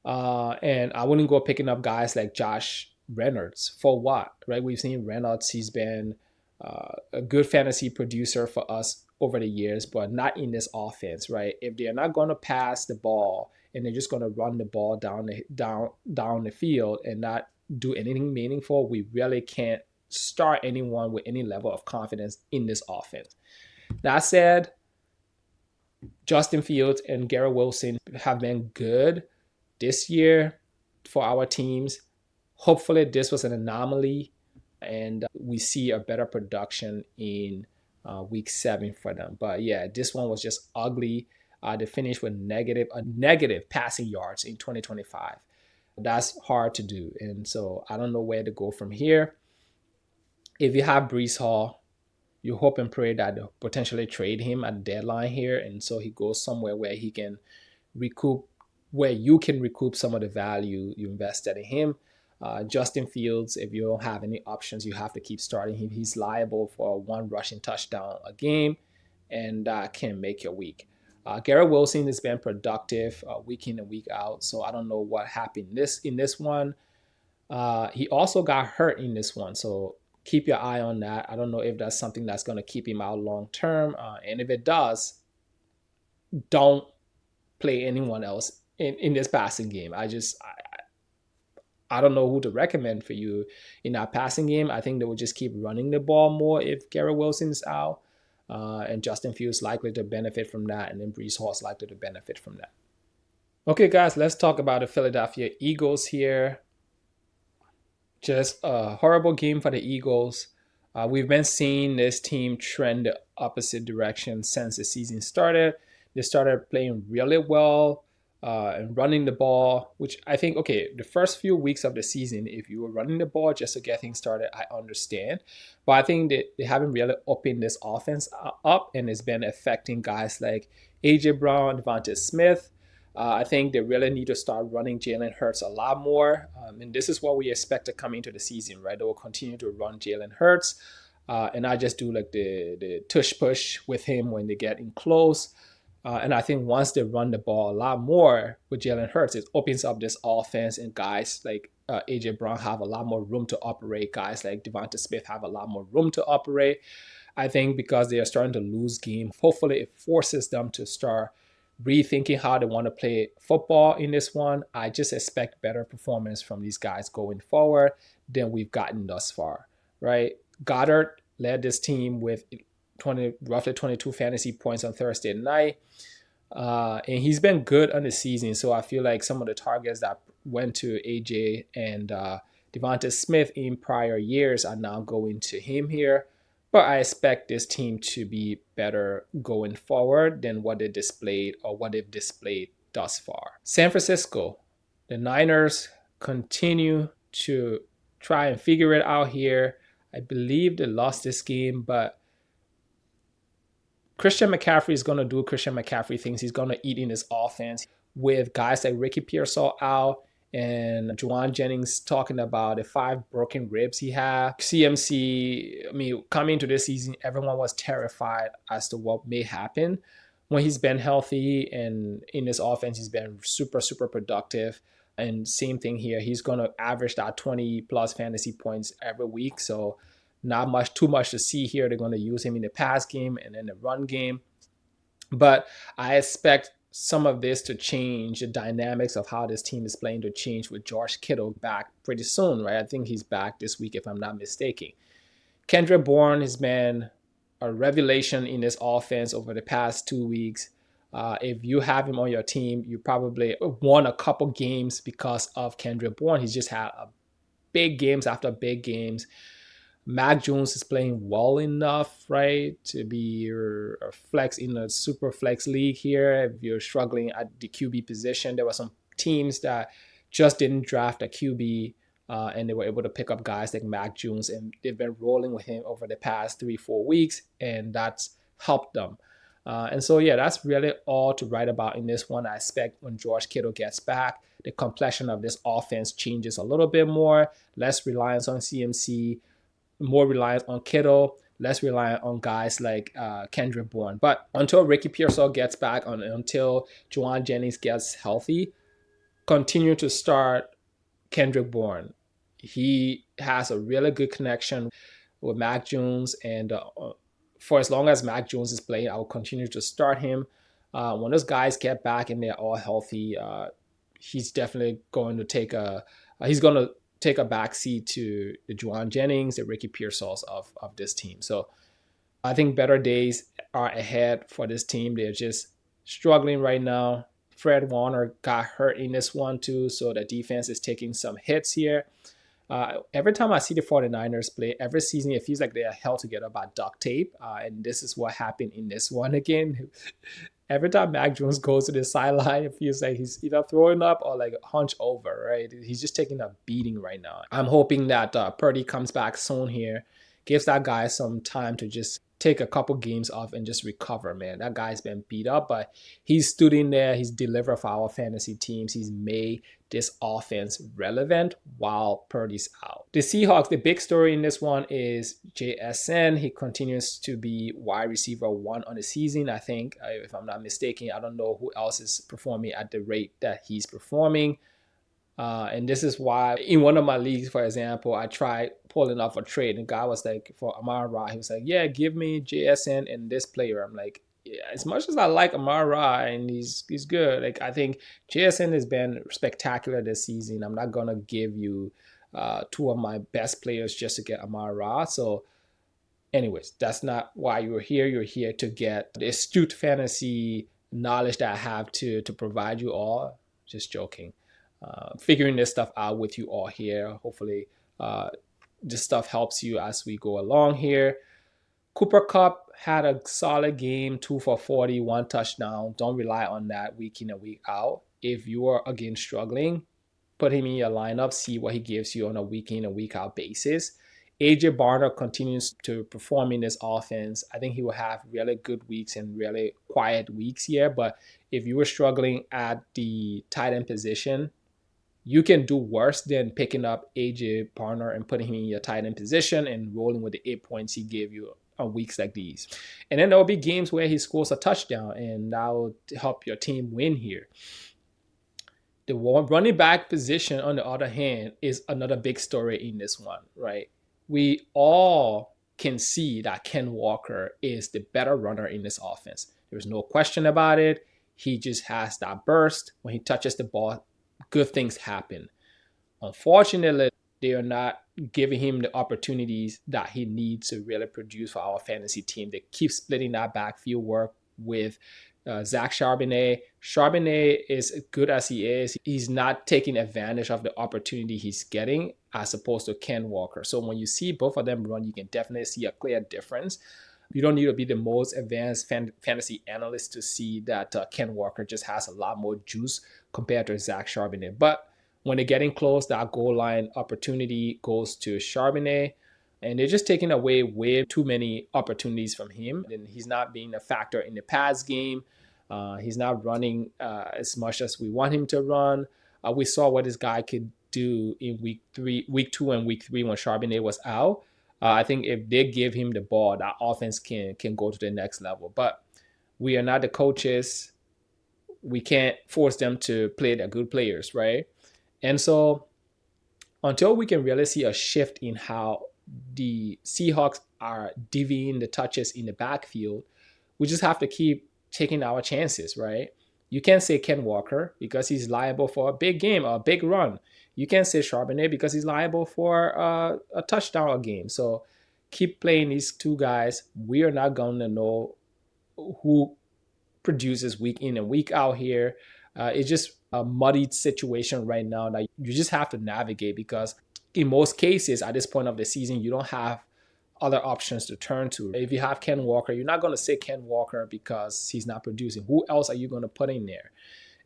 Speaker 1: And I wouldn't go picking up guys like Josh Reynolds. For what, right? We've seen Reynolds. He's been a good fantasy producer for us over the years, but not in this offense, right? If they're not going to pass the ball and they're just going to run the ball down the field and not do anything meaningful, we really can't start anyone with any level of confidence in this offense. That said, Justin Fields and Garrett Wilson have been good this year for our teams. Hopefully, this was an anomaly and we see a better production in week 7 for them. But yeah, this one was just ugly. They finished with negative passing yards in 2025. That's hard to do. And so I don't know where to go from here. If you have Breece Hall, you hope and pray that they'll potentially trade him at the deadline here. And so he goes somewhere where he can recoup, where you can recoup some of the value you invested in him. Justin Fields, if you don't have any options, you have to keep starting him. He's liable for one rushing touchdown a game, and that can make your week. Garrett Wilson has been productive week in and week out, so I don't know what happened in this one. He also got hurt in this one, so keep your eye on that. I don't know if that's something that's going to keep him out long term, and if it does, don't play anyone else in this passing game. I don't know who to recommend for you in that passing game. I think they will just keep running the ball more if Garrett Wilson's out. And Justin Fields likely to benefit from that. And then Breece Hall is likely to benefit from that. Okay, guys, let's talk about the Philadelphia Eagles here. Just a horrible game for the Eagles. We've been seeing this team trend the opposite direction since the season started. They started playing really well. And running the ball, which I think, okay, the first few weeks of the season, if you were running the ball just to get things started, I understand. But I think that they haven't really opened this offense up, and it's been affecting guys like A.J. Brown, Devonta Smith. I think they really need to start running Jalen Hurts a lot more. And this is what we expect to come into the season, right? They will continue to run Jalen Hurts. And I just do like the tush push with him when they get in close. And I think once they run the ball a lot more with Jalen Hurts, it opens up this offense, and guys like A.J. Brown have a lot more room to operate. Guys like Devonta Smith have a lot more room to operate. I think because they are starting to lose game, hopefully it forces them to start rethinking how they want to play football in this one. I just expect better performance from these guys going forward than we've gotten thus far, right? Goddard led this team with roughly 22 fantasy points on Thursday night. And he's been good on the season. So I feel like some of the targets that went to AJ and Devonta Smith in prior years are now going to him here. But I expect this team to be better going forward than what they displayed or what they've displayed thus far. San Francisco, the Niners continue to try and figure it out here. I believe they lost this game, but Christian McCaffrey is going to do Christian McCaffrey things. He's going to eat in his offense with guys like Ricky Pearsall out and Juwan Jennings talking about the 5 broken ribs he had. CMC, I mean, coming into this season, everyone was terrified as to what may happen when he's been healthy, and in his offense, he's been super, super productive. And same thing here. He's going to average that 20 plus fantasy points every week. So not too much to see here. They're going to use him in the pass game and in the run game. But I expect some of this to change, the dynamics of how this team is playing to change with George Kittle back pretty soon, right? I think he's back this week, if I'm not mistaken. Kendrick Bourne has been a revelation in this offense over the past 2 weeks. If you have him on your team, you probably won a couple games because of Kendrick Bourne. He's just had big games after big games. Mac Jones is playing well enough, right, to be your flex in a super flex league here. If you're struggling at the QB position, there were some teams that just didn't draft a QB, and they were able to pick up guys like Mac Jones, and they've been rolling with him over the past 3-4 weeks, and that's helped them. And so, yeah, that's really all to write about in this one. I expect when George Kittle gets back, the complexion of this offense changes a little bit more, less reliance on CMC, more reliant on Kittle, less reliant on guys like Kendrick Bourne. But until Ricky Pearsall gets back, until Juwan Jennings gets healthy, continue to start Kendrick Bourne. He has a really good connection with Mac Jones, and for as long as Mac Jones is playing, I will continue to start him. When those guys get back and they're all healthy, he's definitely going to take a he's going to take a backseat to the Juwan Jennings, the Ricky Pearsalls of this team. So I think better days are ahead for this team. They're just struggling right now. Fred Warner got hurt in this one too, so the defense is taking some hits here. Every time I see the 49ers play, every season it feels like they are held together by duct tape. And this is what happened in this one again. Every time Mac Jones goes to the sideline, it feels like he's either throwing up or like hunched over, right? He's just taking a beating right now. I'm hoping that Purdy comes back soon here, gives that guy some time to just take a couple games off and just recover, man. That guy's been beat up, but he's stood in there. He's delivered for our fantasy teams. He's made this offense relevant while Purdy's out. The Seahawks, the big story in this one is JSN. He continues to be wide receiver 1 on the season, I think, if I'm not mistaken. I don't know who else is performing at the rate that he's performing. And this is why in one of my leagues, for example, I tried pulling off a trade. And the guy was like, for Amon-Ra, he was like, yeah, give me JSN and this player. I'm like, yeah, as much as I like Amon-Ra and he's good, like I think JSN has been spectacular this season. I'm not gonna give you 2 of my best players just to get Amon-Ra. So anyways, that's not why you're here. You're here to get the astute fantasy knowledge that I have to provide you all. Just joking. Figuring this stuff out with you all here. Hopefully, this stuff helps you as we go along here. Cooper Kupp had a solid game, 2 for 40, 1 touchdown. Don't rely on that week in and week out. If you are again struggling, put him in your lineup, see what he gives you on a week in and week out basis. AJ Barner continues to perform in this offense. I think he will have really good weeks and really quiet weeks here. But if you were struggling at the tight end position, you can do worse than picking up AJ Barner and putting him in your tight end position and rolling with the 8 points he gave you on weeks like these. And then there will be games where he scores a touchdown, and that will help your team win here. The running back position, on the other hand, is another big story in this one, right? We all can see that Ken Walker is the better runner in this offense. There's no question about it. He just has that burst. When he touches the ball, good things happen. Unfortunately, they are not giving him the opportunities that he needs to really produce for our fantasy team. They keep splitting that backfield work with Zach Charbonnet. Charbonnet, is good as he is, he's not taking advantage of the opportunity he's getting as opposed to Ken Walker. So when you see both of them run, you can definitely see a clear difference. You don't need to be the most advanced fantasy analyst to see that Ken Walker just has a lot more juice compared to Zach Charbonnet. But when they're getting close, that goal line opportunity goes to Charbonnet, and they're just taking away way too many opportunities from him. And he's not being a factor in the pass game. He's not running as much as we want him to run. We saw what this guy could do in week 2 and week 3 when Charbonnet was out. I think if they give him the ball, that offense can go to the next level. But we are not the coaches. We can't force them to play their good players, right? And so until we can really see a shift in how the Seahawks are divvying the touches in the backfield, we just have to keep taking our chances, right? You can't say Ken Walker because he's liable for a big game or a big run. You can't say Charbonnet because he's liable for a touchdown a game. So keep playing these 2 guys. We are not going to know who produces week in and week out here. It's just a muddied situation right now that you just have to navigate, because in most cases at this point of the season, you don't have other options to turn to. If you have Ken Walker, you're not going to say Ken Walker because he's not producing. Who else are you going to put in there?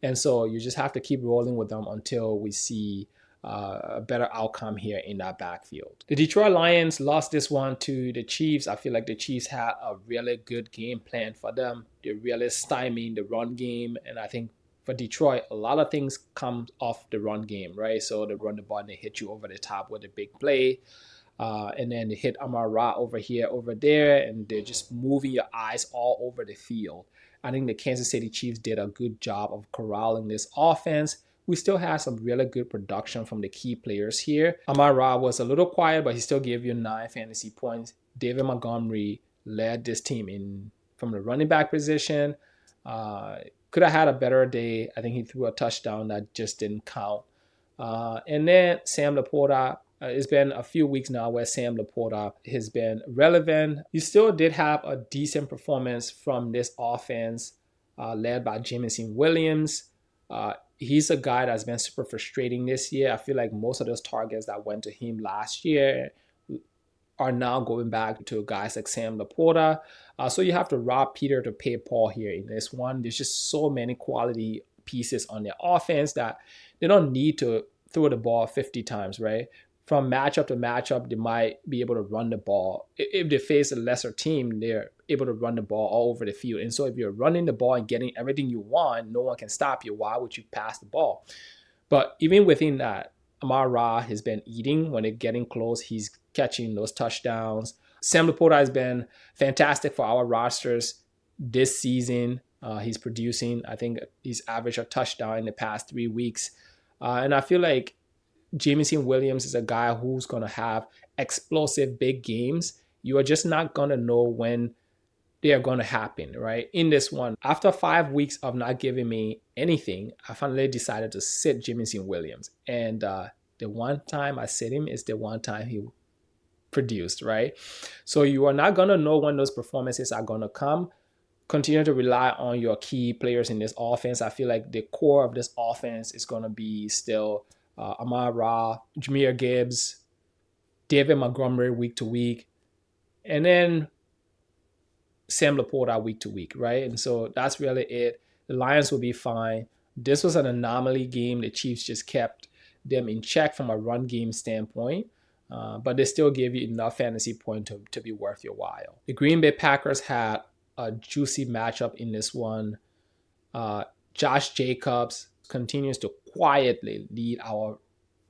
Speaker 1: And so you just have to keep rolling with them until we see a better outcome here in that backfield. The Detroit Lions lost this one to the Chiefs. I feel like the Chiefs had a really good game plan for them. They're really stymieing the run game. And I think for Detroit, a lot of things come off the run game, right? So they run the ball and they hit you over the top with a big play. And then they hit Amon-Ra over here, over there, and they're just moving your eyes all over the field. I think the Kansas City Chiefs did a good job of corralling this offense. We still have some really good production from the key players here. Amon-Ra was a little quiet, but he still gave you 9 fantasy points. David Montgomery led this team in from the running back position. Could have had a better day. I think he threw a touchdown that just didn't count. And then Sam Laporta. It's been a few weeks now where Sam Laporta has been relevant. He still did have a decent performance from this offense, led by Jameson Williams. He's a guy that's been super frustrating this year. I feel like most of those targets that went to him last year are now going back to guys like Sam Laporta. So you have to rob Peter to pay Paul here in this one. There's just so many quality pieces on their offense that they don't need to throw the ball 50 times, right? From matchup to matchup, they might be able to run the ball. If they face a lesser team, they're able to run the ball all over the field. And so if you're running the ball and getting everything you want, no one can stop you. Why would you pass the ball? But even within that, Amar-Ra has been eating. When they're getting close, he's catching those touchdowns. Sam Laporta has been fantastic for our rosters this season. He's producing. I think he's averaged a touchdown in the past 3 weeks. And I feel like Jameson Williams is a guy who's going to have explosive big games. You are just not going to know when they are going to happen, right? In this one, after 5 weeks of not giving me anything, I finally decided to sit Jameson Williams. And the one time I sit him is the one time he produced, right? So you are not going to know when those performances are going to come. Continue to rely on your key players in this offense. I feel like the core of this offense is going to be still Amar-Ra, Jahmyr Gibbs, David Montgomery week to week, and then Sam Laporta week to week, right? And so that's really it. The Lions will be fine. This was an anomaly game. The Chiefs just kept them in check from a run game standpoint, but they still gave you enough fantasy point to be worth your while. The Green Bay Packers had a juicy matchup in this one. Josh Jacobs continues to quietly lead our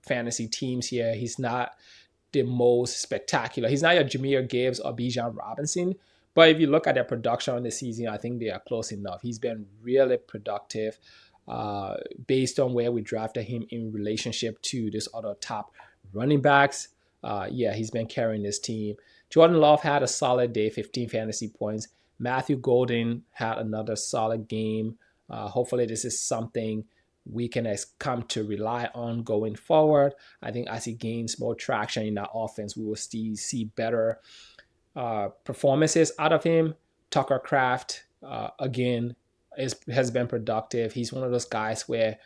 Speaker 1: fantasy teams here. He's not the most spectacular. He's not your Jahmyr Gibbs or Bijan Robinson, but if you look at their production on the season, I think they are close enough. He's been really productive based on where we drafted him in relationship to this other top running backs. He's been carrying this team. Jordan Love had a solid day, 15 fantasy points. Matthew Golden had another solid game. Hopefully this is something we can come to rely on going forward. I think as he gains more traction in that offense, we will see better performances out of him. Tucker Kraft, again, has been productive. He's one of those guys where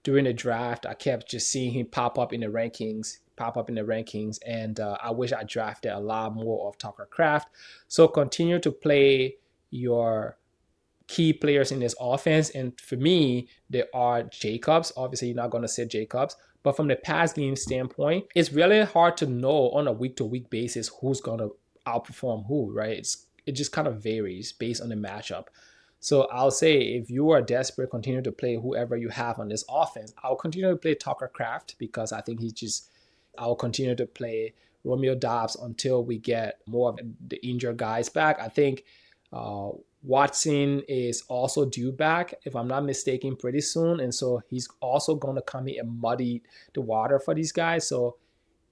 Speaker 1: during the draft, I kept just seeing him pop up in the rankings, and I wish I drafted a lot more of Tucker Kraft. So continue to play your key players in this offense. And for me, there are Jacobs. Obviously, you're not going to sit Jacobs. But from the pass game standpoint, it's really hard to know on a week-to-week basis who's going to outperform who, right? It just kind of varies based on the matchup. So I'll say if you are desperate, continue to play whoever you have on this offense. I'll continue to play Tucker Kraft because I think I'll continue to play Romeo Doubs until we get more of the injured guys back. I think Watson is also due back, if I'm not mistaken, pretty soon. And so he's also going to come in and muddy the water for these guys. So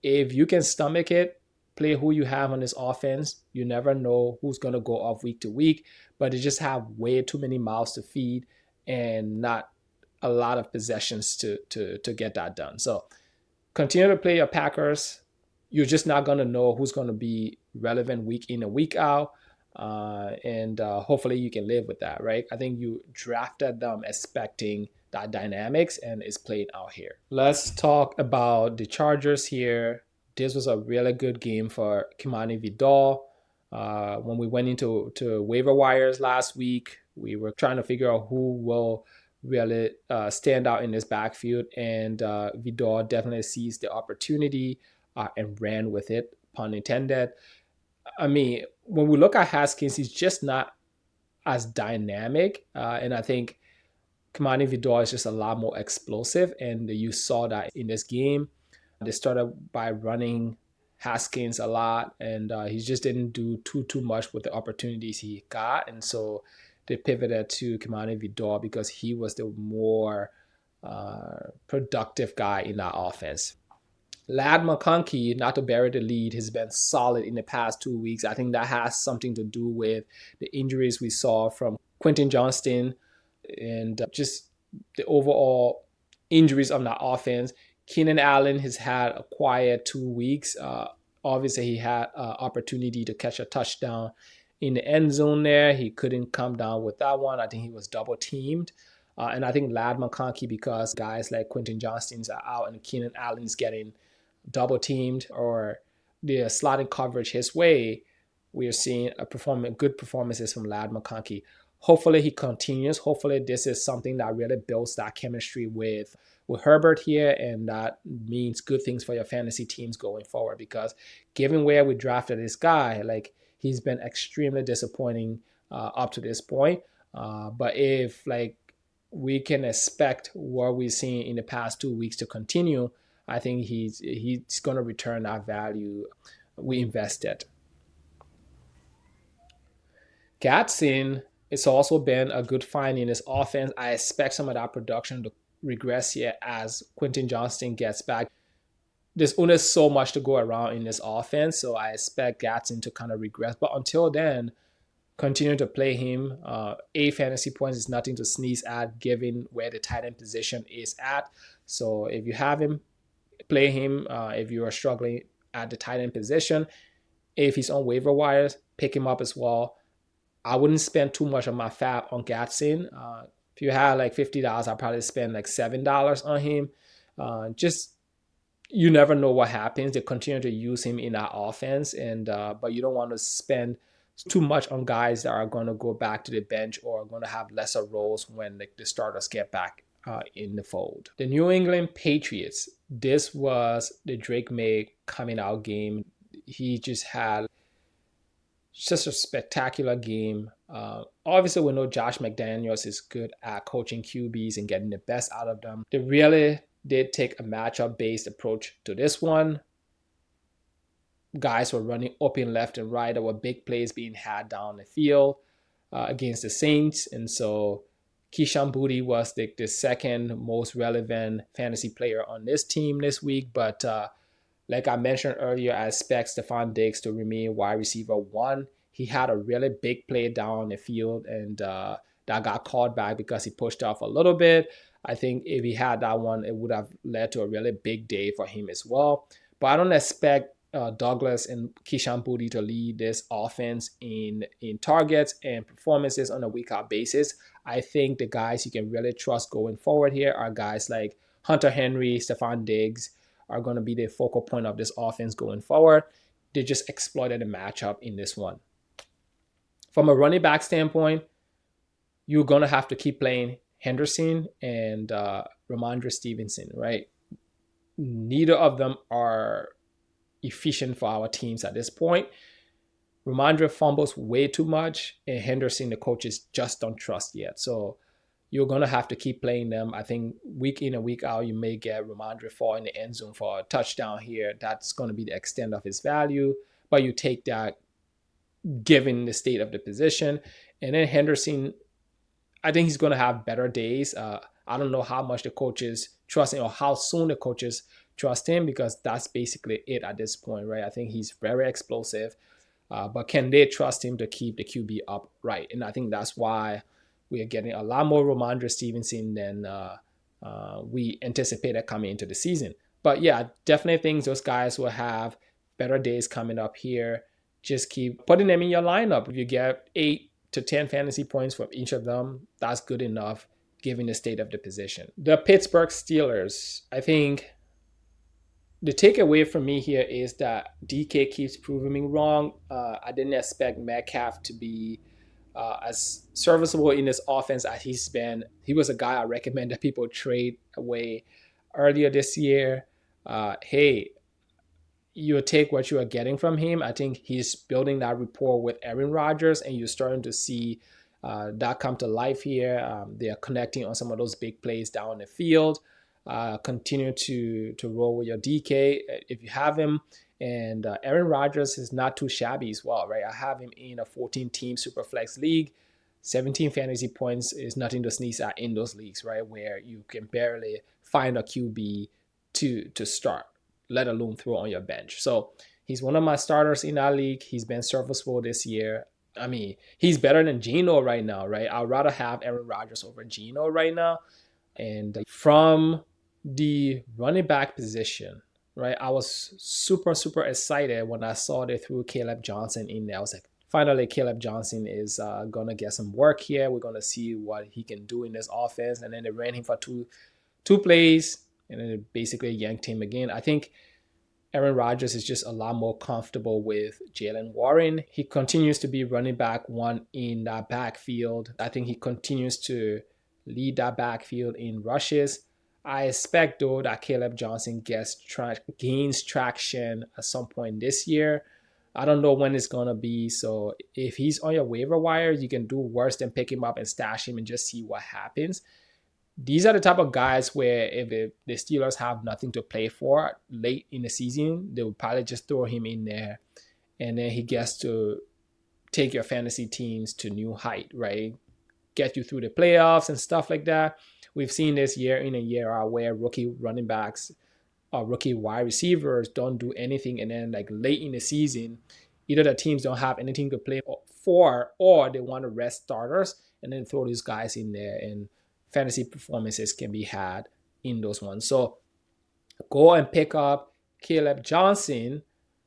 Speaker 1: if you can stomach it, play who you have on this offense. You never know who's going to go off week to week, but they just have way too many mouths to feed and not a lot of possessions to get that done. So continue to play your Packers. You're just not going to know who's going to be relevant week in and week out. And hopefully you can live with that, right? I think you drafted them expecting that dynamics and it's played out here. Let's talk about the Chargers here. This was a really good game for Kimani Vidal. When we went into waiver wires last week, we were trying to figure out who will really stand out in this backfield, and Vidal definitely seized the opportunity and ran with it, pun intended. I mean, when we look at Haskins, he's just not as dynamic, and I think Kimani Vidal is just a lot more explosive, and you saw that in this game. They started by running Haskins a lot, and he just didn't do too much with the opportunities he got, and so they pivoted to Kimani Vidal because he was the more productive guy in that offense. Lad McConkey, not to bury the lead, has been solid in the past 2 weeks. I think that has something to do with the injuries we saw from Quentin Johnston and just the overall injuries on that offense. Keenan Allen has had a quiet 2 weeks. Obviously, he had an opportunity to catch a touchdown in the end zone there. He couldn't come down with that one. I think he was double teamed. And I think Lad McConkey, because guys like Quentin Johnston's are out and Keenan Allen's getting double teamed or the slotting coverage his way, we are seeing good performances from Lad McConkey. Hopefully he continues. Hopefully this is something that really builds that chemistry with Herbert here, and that means good things for your fantasy teams going forward. Because given where we drafted this guy, like he's been extremely disappointing up to this point. But if like we can expect what we've seen in the past 2 weeks to continue, I think he's going to return that value we invested. Gatson, it's also been a good find in his offense. I expect some of that production to regress here as Quentin Johnston gets back. There's only so much to go around in this offense, so I expect Gatson to kind of regress. But until then, continue to play him. 8 fantasy points is nothing to sneeze at, given where the tight end position is at. So if you have him, play him. If you are struggling at the tight end position, if he's on waiver wires, pick him up as well. I wouldn't spend too much of my fab on Gatson. If you had like $50, I'd probably spend like $7 on him. Just you never know what happens. They continue to use him in our offense, and but you don't want to spend too much on guys that are going to go back to the bench or are going to have lesser roles when like, the starters get back in the fold. The New England Patriots. This was the Drake May coming out game. He just had just a spectacular game. Obviously, we know Josh McDaniels is good at coaching QBs and getting the best out of them. They really did take a matchup-based approach to this one. Guys were running open left and right. There were big plays being had down the field against the Saints. And so Keyshawn Boutte was the second most relevant fantasy player on this team this week. But like I mentioned earlier, I expect Stephon Diggs to remain wide receiver 1. He had a really big play down the field, and that got called back because he pushed off a little bit. I think if he had that one, it would have led to a really big day for him as well. But I don't expect Douglas and Keyshawn Boutte to lead this offense in targets and performances on a week-out basis. I think the guys you can really trust going forward here are guys like Hunter Henry, Stephon Diggs, are going to be the focal point of this offense going forward. They just exploited the matchup in this one. From a running back standpoint, you're going to have to keep playing Henderson and Ramondre Stevenson, right? Neither of them are efficient for our teams at this point. Ramondre fumbles way too much, and Henderson, the coaches just don't trust yet. So you're going to have to keep playing them. I think week in and week out, you may get Ramondre fall in the end zone for a touchdown here. That's going to be the extent of his value, but you take that given the state of the position. And then Henderson, I think he's going to have better days. I don't know how much the coaches trust him or how soon the coaches trust him, because that's basically it at this point, right? I think he's very explosive, but can they trust him to keep the QB upright? And I think that's why we are getting a lot more Ramondre Stevenson than we anticipated coming into the season. But yeah, definitely think those guys will have better days coming up here. Just keep putting them in your lineup. If you get 8 to 10 fantasy points from each of them, that's good enough given the state of the position. The Pittsburgh Steelers, I think the takeaway from me here is that DK keeps proving me wrong. I didn't expect Metcalf to be as serviceable in this offense as he's been. He was a guy I recommended people trade away earlier this year. Hey, you take what you are getting from him. I think he's building that rapport with Aaron Rodgers, and you're starting to see that come to life here. They are connecting on some of those big plays down the field. Continue to roll with your DK if you have him. And Aaron Rodgers is not too shabby as well, right? I have him in a 14-team Superflex league. 17 fantasy points is nothing to sneeze at in those leagues, right? Where you can barely find a QB to start. let alone throw on your bench. So he's one of my starters in that league. He's been serviceable this year. I mean, he's better than Geno right now, right? I'd rather have Aaron Rodgers over Geno right now. And from the running back position, right, I was super, super excited when I saw they threw Caleb Johnson in there. I was like, finally, Caleb Johnson is going to get some work here. We're going to see what he can do in this offense. And then they ran him for two plays, and then it basically yanked him again. I think Aaron Rodgers is just a lot more comfortable with Jaylen Warren. He continues to be running back one in that backfield. I think he continues to lead that backfield in rushes. I expect, though, that Caleb Johnson gains traction at some point this year. I don't know when it's going to be. So if he's on your waiver wire, you can do worse than pick him up and stash him and just see what happens. These are the type of guys where if the Steelers have nothing to play for late in the season, they would probably just throw him in there, and then he gets to take your fantasy teams to new height, right? Get you through the playoffs and stuff like that. We've seen this year in and year out where rookie running backs or rookie wide receivers don't do anything, and then like late in the season, either the teams don't have anything to play for, or they want to rest starters and then throw these guys in there, and fantasy performances can be had in those ones. So go and pick up Caleb Johnson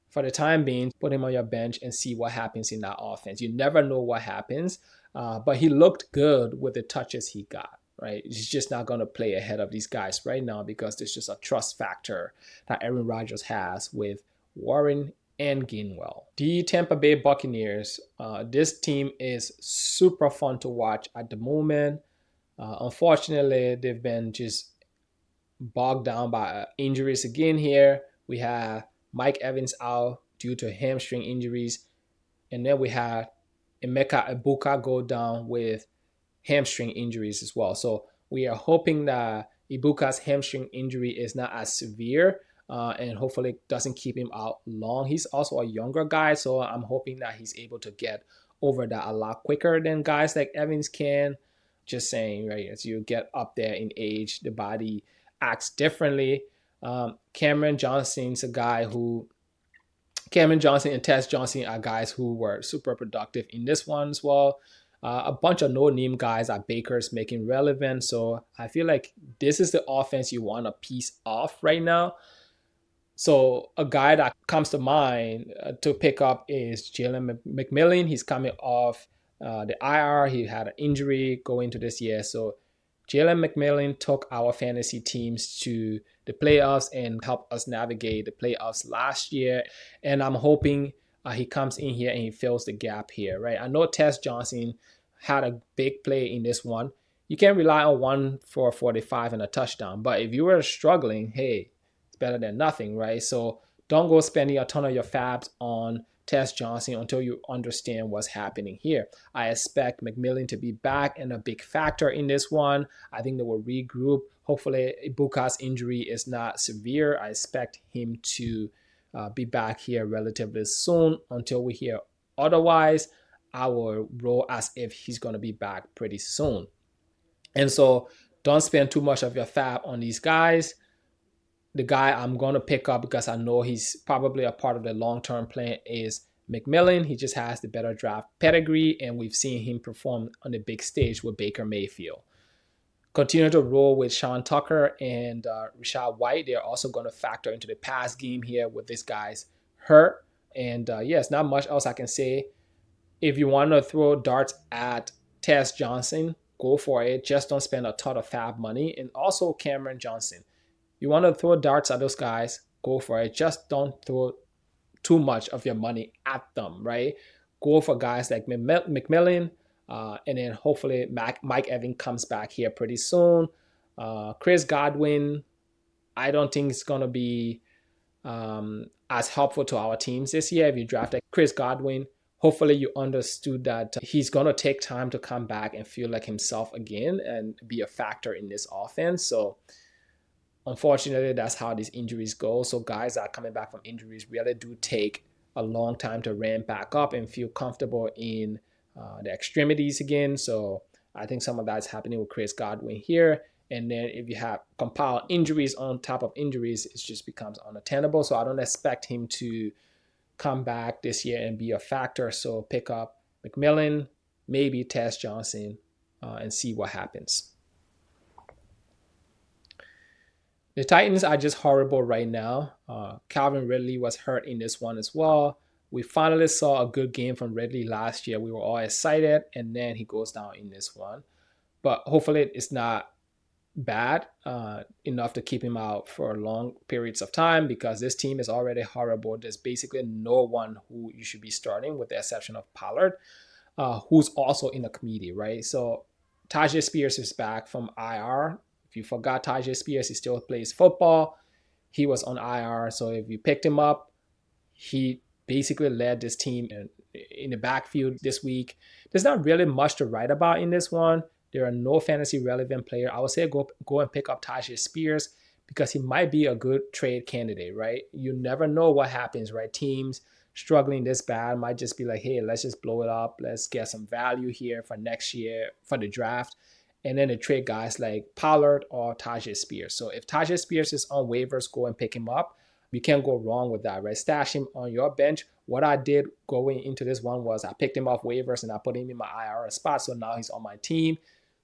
Speaker 1: for the time being, put him on your bench and see what happens in that offense. You never know what happens, but he looked good with the touches he got, right? He's just not going to play ahead of these guys right now because there's just a trust factor that Aaron Rodgers has with Warren and Gainwell. The Tampa Bay Buccaneers, this team is super fun to watch at the moment. Unfortunately, they've been just bogged down by injuries again here. We have Mike Evans out due to hamstring injuries. And then we have Emeka Ibuka go down with hamstring injuries as well. So we are hoping that Ibuka's hamstring injury is not as severe and hopefully doesn't keep him out long. He's also a younger guy, so I'm hoping that he's able to get over that a lot quicker than guys like Evans can. Just saying, right, as you get up there in age, the body acts differently. Cameron Johnson and Tess Johnson are guys who were super productive in this one as well. A bunch of no-name guys are Baker's making relevant. So I feel like this is the offense you want a piece of right now. So a guy that comes to mind to pick up is Jalen McMillan. He's coming off the IR. He had an injury going into this year. So Jalen McMillan took our fantasy teams to the playoffs and helped us navigate the playoffs last year. And I'm hoping he comes in here and he fills the gap here, right? I know Tess Johnson had a big play in this one. You can't rely on 1 for 45 and a touchdown. But if you were struggling, hey, it's better than nothing, right? So don't go spending a ton of your fabs on Tess Johnson until you understand what's happening here. I expect McMillan to be back and a big factor in this one. I think they will regroup. Hopefully, Ibuka's injury is not severe. I expect him to be back here relatively soon. Until we hear otherwise, I will roll as if he's going to be back pretty soon. And so don't spend too much of your fab on these guys. The guy I'm going to pick up because I know he's probably a part of the long-term plan is McMillan. He just has the better draft pedigree, and we've seen him perform on the big stage with Baker Mayfield. Continue to roll with Sean Tucker and Rashad White. They're also going to factor into the pass game here with these guys hurt. And yes, not much else I can say. If you want to throw darts at Tess Johnson, go for it. Just don't spend a ton of fab money. And also Cameron Johnson. You want to throw darts at those guys, go for it. Just don't throw too much of your money at them, right? Go for guys like McMillan, and then hopefully Mike Evans comes back here pretty soon. Chris Godwin, I don't think it's going to be as helpful to our teams this year. If you drafted Chris Godwin, hopefully you understood that he's going to take time to come back and feel like himself again and be a factor in this offense. So unfortunately, that's how these injuries go. So guys that are coming back from injuries really do take a long time to ramp back up and feel comfortable in the extremities again. So I think some of that's happening with Chris Godwin here. And then if you have compiled injuries on top of injuries, it just becomes unattainable. So I don't expect him to come back this year and be a factor. So pick up McMillan, maybe Tess Johnson, and see what happens. The Titans are just horrible right now. Calvin Ridley was hurt in this one as well. We finally saw a good game from Ridley last year. We were all excited, and then he goes down in this one. But hopefully it's not bad enough to keep him out for long periods of time, because this team is already horrible. There's basically no one who you should be starting, with the exception of Pollard, who's also in the committee, right? So Tajay Spears is back from IR. If you forgot, Tajay Spears, he still plays football. He was on IR. So if you picked him up, he basically led this team in the backfield this week. There's not really much to write about in this one. There are no fantasy relevant players. I would say go and pick up Tajay Spears, because he might be a good trade candidate, right? You never know what happens, right? Teams struggling this bad might just be like, hey, let's just blow it up. Let's get some value here for next year for the draft. And then they trade guys like Pollard or Tajay Spears. So if Tajay Spears is on waivers, go and pick him up. You can't go wrong with that, right? Stash him on your bench. What I did going into this one was I picked him off waivers and I put him in my IR spot. So now he's on my team.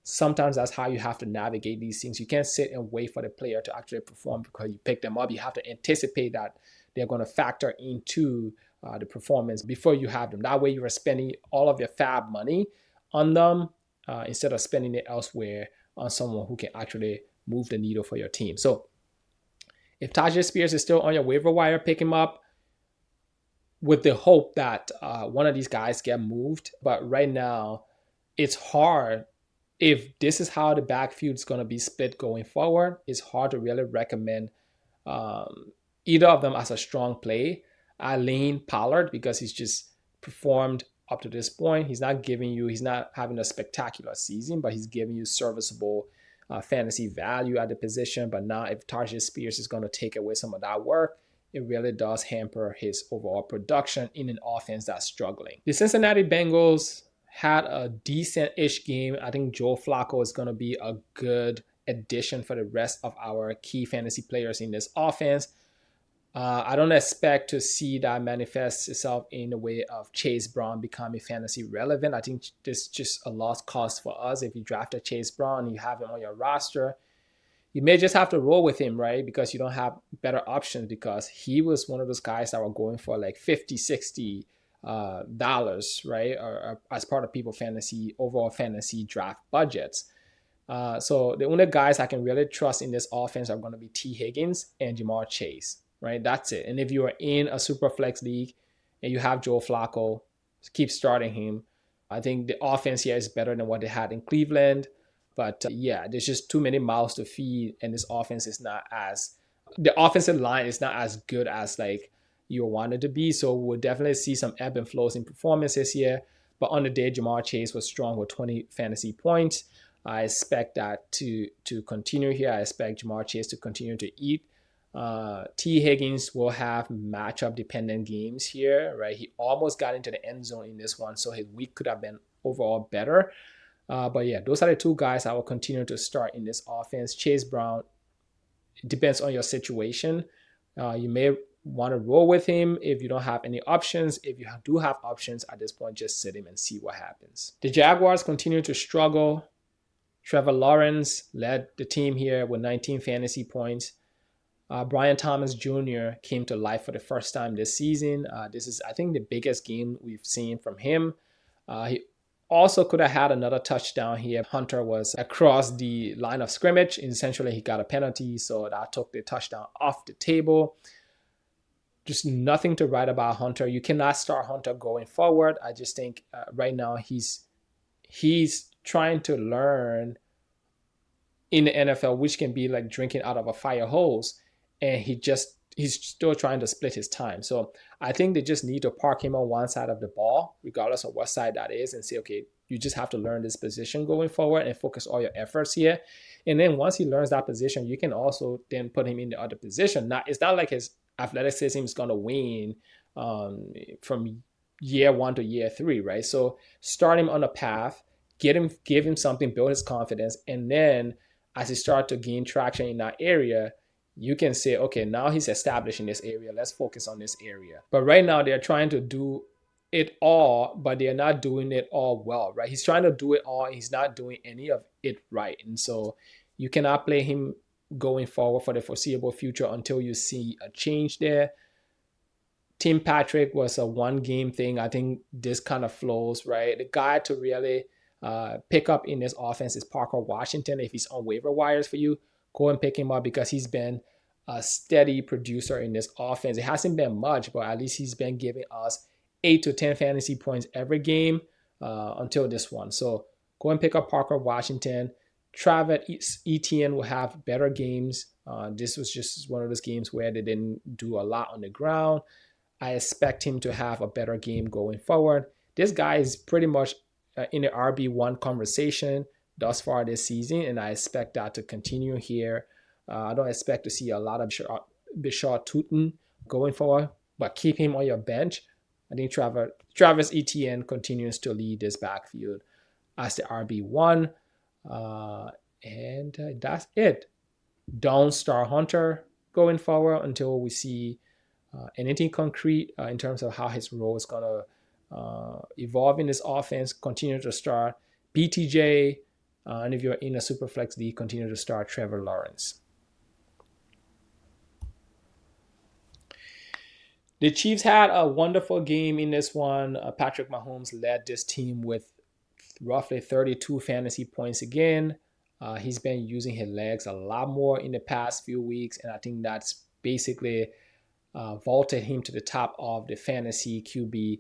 Speaker 1: Sometimes that's how you have to navigate these things. You can't sit and wait for the player to actually perform because you picked them up. You have to anticipate that they're going to factor into the performance before you have them. That way you are spending all of your fab money on them instead of spending it elsewhere on someone who can actually move the needle for your team. So if Tajay Spears is still on your waiver wire, pick him up with the hope that one of these guys get moved. But right now, it's hard. If this is how the backfield is going to be split going forward, it's hard to really recommend either of them as a strong play. I lean Pollard because he's just performed up to this point. He's not having a spectacular season, but he's giving you serviceable fantasy value at the position. But now if Tajay Spears is going to take away some of that work, it really does hamper his overall production in an offense that's struggling. The Cincinnati Bengals had a decent-ish game. I think Joe Flacco is going to be a good addition for the rest of our key fantasy players in this offense. I don't expect to see that manifest itself in the way of Chase Brown becoming fantasy relevant. I think this is just a lost cause for us. If you drafted Chase Brown and you have him on your roster, you may just have to roll with him, right? Because you don't have better options, because he was one of those guys that were going for like 50, 60 dollars, right? Or as part of people overall fantasy draft budgets. So the only guys I can really trust in this offense are going to be T. Higgins and Jamar Chase, right? That's it. And if you are in a super flex league and you have Joe Flacco, keep starting him. I think the offense here is better than what they had in Cleveland. But yeah, there's just too many mouths to feed, and this offense is the offensive line is not as good as like you wanted to be. So we'll definitely see some ebb and flows in performance this year. But on the day, Jamar Chase was strong with 20 fantasy points. I expect that to continue here. I expect Jamar Chase to continue to eat. T. Higgins will have matchup dependent games here, right? He almost got into the end zone in this one, so his week could have been overall better. But yeah, those are the two guys I will continue to start in this offense. Chase Brown, it depends on your situation. You may want to roll with him if you don't have any options. If you do have options at this point, just sit him and see what happens. The Jaguars continue to struggle. Trevor Lawrence led the team here with 19 fantasy points. Brian Thomas Jr. came to life for the first time this season. This is, I think, the biggest game we've seen from him. He also could have had another touchdown here. Hunter was across the line of scrimmage. Essentially, he got a penalty, so that took the touchdown off the table. Just nothing to write about Hunter. You cannot start Hunter going forward. I just think right now he's trying to learn in the NFL, which can be like drinking out of a fire hose, and he's still trying to split his time. So I think they just need to park him on one side of the ball, regardless of what side that is, and say, okay, you just have to learn this position going forward and focus all your efforts here. And then once he learns that position, you can also then put him in the other position. Now, it's not like his athleticism is going to wane from year 1 to year 3, right? So start him on a path, give him something, build his confidence, and then as he starts to gain traction in that area, you can say, okay, now he's established in this area. Let's focus on this area. But right now, they're trying to do it all, but they're not doing it all well, right? He's trying to do it all, and he's not doing any of it right. And so you cannot play him going forward for the foreseeable future until you see a change there. Tim Patrick was a one game thing. I think this kind of flows, right? The guy to really pick up in this offense is Parker Washington. If he's on waiver wires for you, go and pick him up because he's been a steady producer in this offense. It hasn't been much, but at least he's been giving us 8 to 10 fantasy points every game until this one. So go and pick up Parker Washington. Travis Etienne will have better games. This was just one of those games where they didn't do a lot on the ground. I expect him to have a better game going forward. This guy is pretty much in the RB1 conversation thus far this season, and I expect that to continue here. I don't expect to see a lot of Bishop Tootin going forward, but keep him on your bench. I think Travis Etienne continues to lead this backfield as the RB1. And that's it. Don't start Hunter going forward until we see anything concrete in terms of how his role is going to evolve in this offense. Continue to start BTJ, and if you're in a super flex league, continue to start Trevor Lawrence. The Chiefs had a wonderful game in this one. Patrick Mahomes led this team with roughly 32 fantasy points again. He's been using his legs a lot more in the past few weeks, and I think that's basically vaulted him to the top of the fantasy QB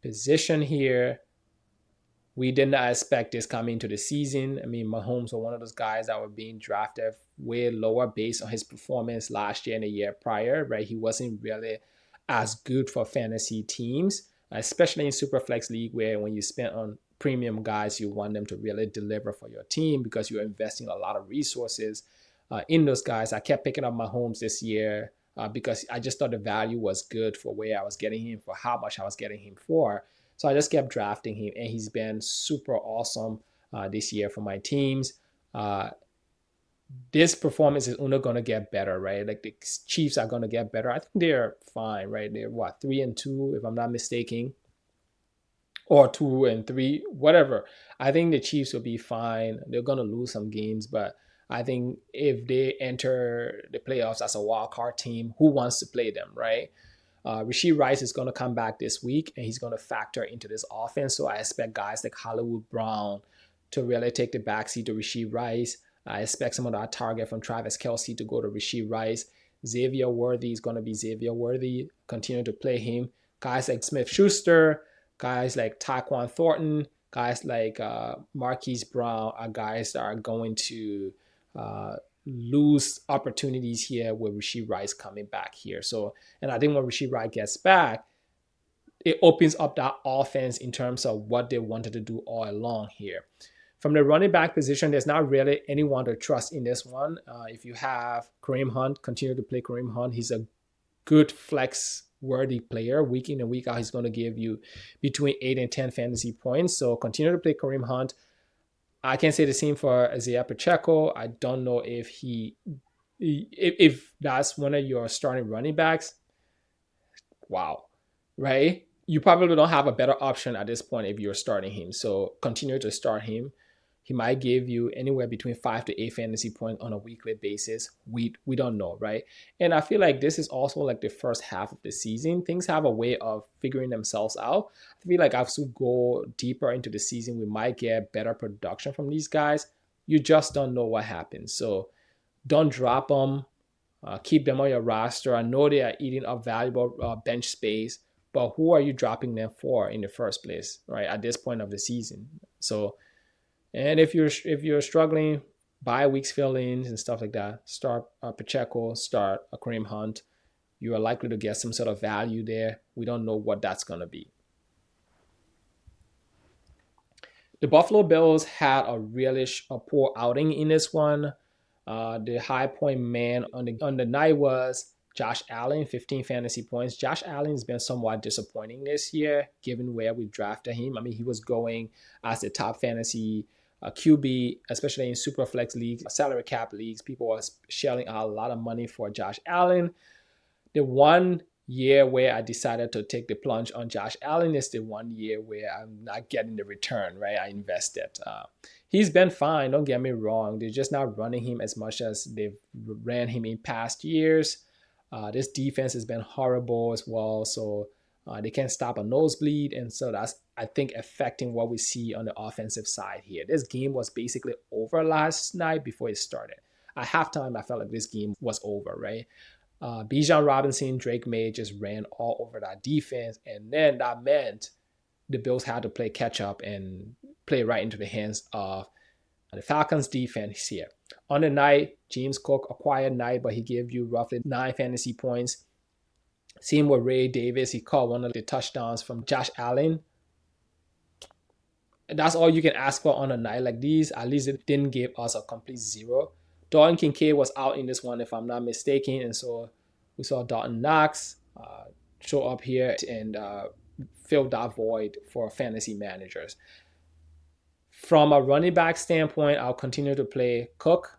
Speaker 1: position here. We did not expect this coming into the season. I mean, Mahomes was one of those guys that were being drafted way lower based on his performance last year and the year prior, right? He wasn't really as good for fantasy teams, especially in Superflex League, where when you spend on premium guys, you want them to really deliver for your team because you're investing a lot of resources in those guys. I kept picking up Mahomes this year because I just thought the value was good for where I was getting him, for how much I was getting him for. So I just kept drafting him, and he's been super awesome this year for my teams. This performance is only going to get better, right? Like the Chiefs are going to get better. I think they're fine, right? They're 3-2, if I'm not mistaken, or 2-3, whatever. I think the Chiefs will be fine. They're going to lose some games, but I think if they enter the playoffs as a wild card team, who wants to play them, right? Rashee Rice is going to come back this week, and he's going to factor into this offense. So I expect guys like Hollywood Brown to really take the backseat to Rashee Rice. I expect some of that target from Travis Kelce to go to Rashee Rice. Xavier Worthy is going to be Xavier Worthy. Continue to play him. Guys like Smith-Schuster, guys like Tyquan Thornton, guys like Marquise Brown are guys that are going to lose opportunities here with Rashee Rice coming back here. So, and I think when Rashee Rice gets back, it opens up that offense in terms of what they wanted to do all along here. From the running back position, there's not really anyone to trust in this one. If you have Kareem Hunt, continue to play Kareem Hunt. He's a good flex-worthy player. Week in and week out, he's going to give you between 8 and 10 fantasy points. So continue to play Kareem Hunt. I can say the same for Isaiah Pacheco. I don't know if that's one of your starting running backs. Wow, right? You probably don't have a better option at this point if you're starting him. So continue to start him. He might give you anywhere between 5 to 8 fantasy points on a weekly basis. We don't know, right? And I feel like this is also like the first half of the season. Things have a way of figuring themselves out. I feel like as we go deeper into the season, we might get better production from these guys. You just don't know what happens. So don't drop them. Keep them on your roster. I know they are eating up valuable bench space, but who are you dropping them for in the first place, right? At this point of the season. So, and if you're struggling, bye weeks fill-ins and stuff like that, start Pacheco, start a Kareem Hunt. You are likely to get some sort of value there. We don't know what that's going to be. The Buffalo Bills had a really poor outing in this one. The high point man on the night was Josh Allen, 15 fantasy points. Josh Allen has been somewhat disappointing this year, given where we drafted him. I mean, he was going as the top fantasy QB, especially in super flex leagues, salary cap leagues. People are shelling out a lot of money for Josh Allen. The one year where I decided to take the plunge on Josh Allen is the one year where I'm not getting the return, right? I invested. He's been fine, don't get me wrong. They're just not running him as much as they've ran him in past years. This defense has been horrible as well, so they can't stop a nosebleed, and so that's, I think, affecting what we see on the offensive side here. This game was basically over last night before it started. At halftime, I felt like this game was over, right? Bijan Robinson, Drake May just ran all over that defense, and then that meant the Bills had to play catch up and play right into the hands of the Falcons defense here. On the night, James Cook, a quiet night, but he gave you roughly 9 fantasy points. Same with Ray Davis. He caught one of the touchdowns from Josh Allen. And that's all you can ask for on a night like these. At least it didn't give us a complete zero. Dalton Kincaid was out in this one, if I'm not mistaken. And so we saw Dalton Knox show up here and fill that void for fantasy managers. From a running back standpoint, I'll continue to play Cook.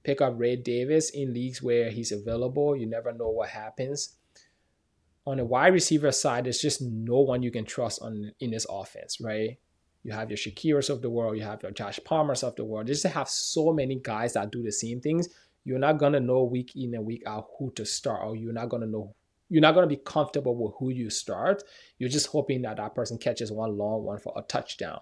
Speaker 1: Pick up Ray Davis in leagues where he's available. You never know what happens. On the wide receiver side, there's just no one you can trust in this offense, right? You have your Shakiras of the world, you have your Josh Palmers of the world. They just have so many guys that do the same things. You're not gonna know week in and week out who to start, or you're not gonna be comfortable with who you start. You're just hoping that person catches one long one for a touchdown.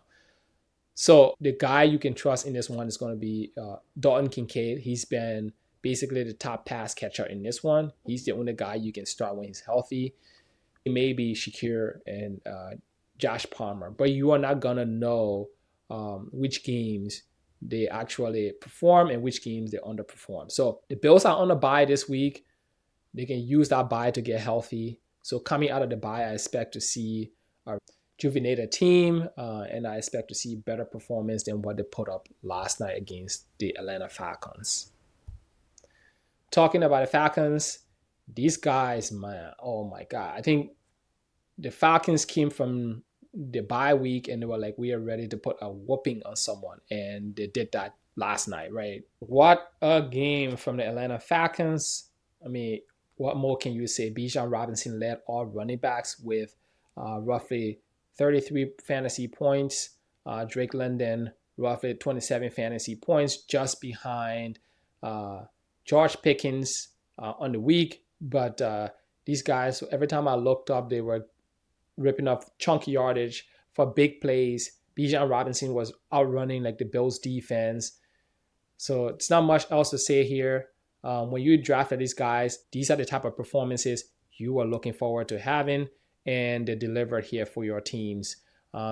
Speaker 1: So the guy you can trust in this one is going to be Dalton Kincaid. He's been basically the top pass catcher in this one. He's the only guy you can start when he's healthy. It may be Shakir and Josh Palmer, but you are not going to know which games they actually perform and which games they underperform. So the Bills are on a bye this week. They can use that bye to get healthy. So coming out of the bye, I expect to see a rejuvenated team, and I expect to see better performance than what they put up last night against the Atlanta Falcons. Talking about the Falcons, these guys, man, oh my God. I think the Falcons came from the bye week and they were like, we are ready to put a whooping on someone. And they did that last night, right? What a game from the Atlanta Falcons. I mean, what more can you say? Bijan Robinson led all running backs with roughly 33 fantasy points. Drake London, roughly 27 fantasy points, just behind George Pickens on the week. But these guys, every time I looked up, they were ripping up chunky yardage for big plays. Bijan Robinson was outrunning like the Bills defense. So it's not much else to say here. When you drafted these guys, these are the type of performances you are looking forward to having, and they delivered here for your teams.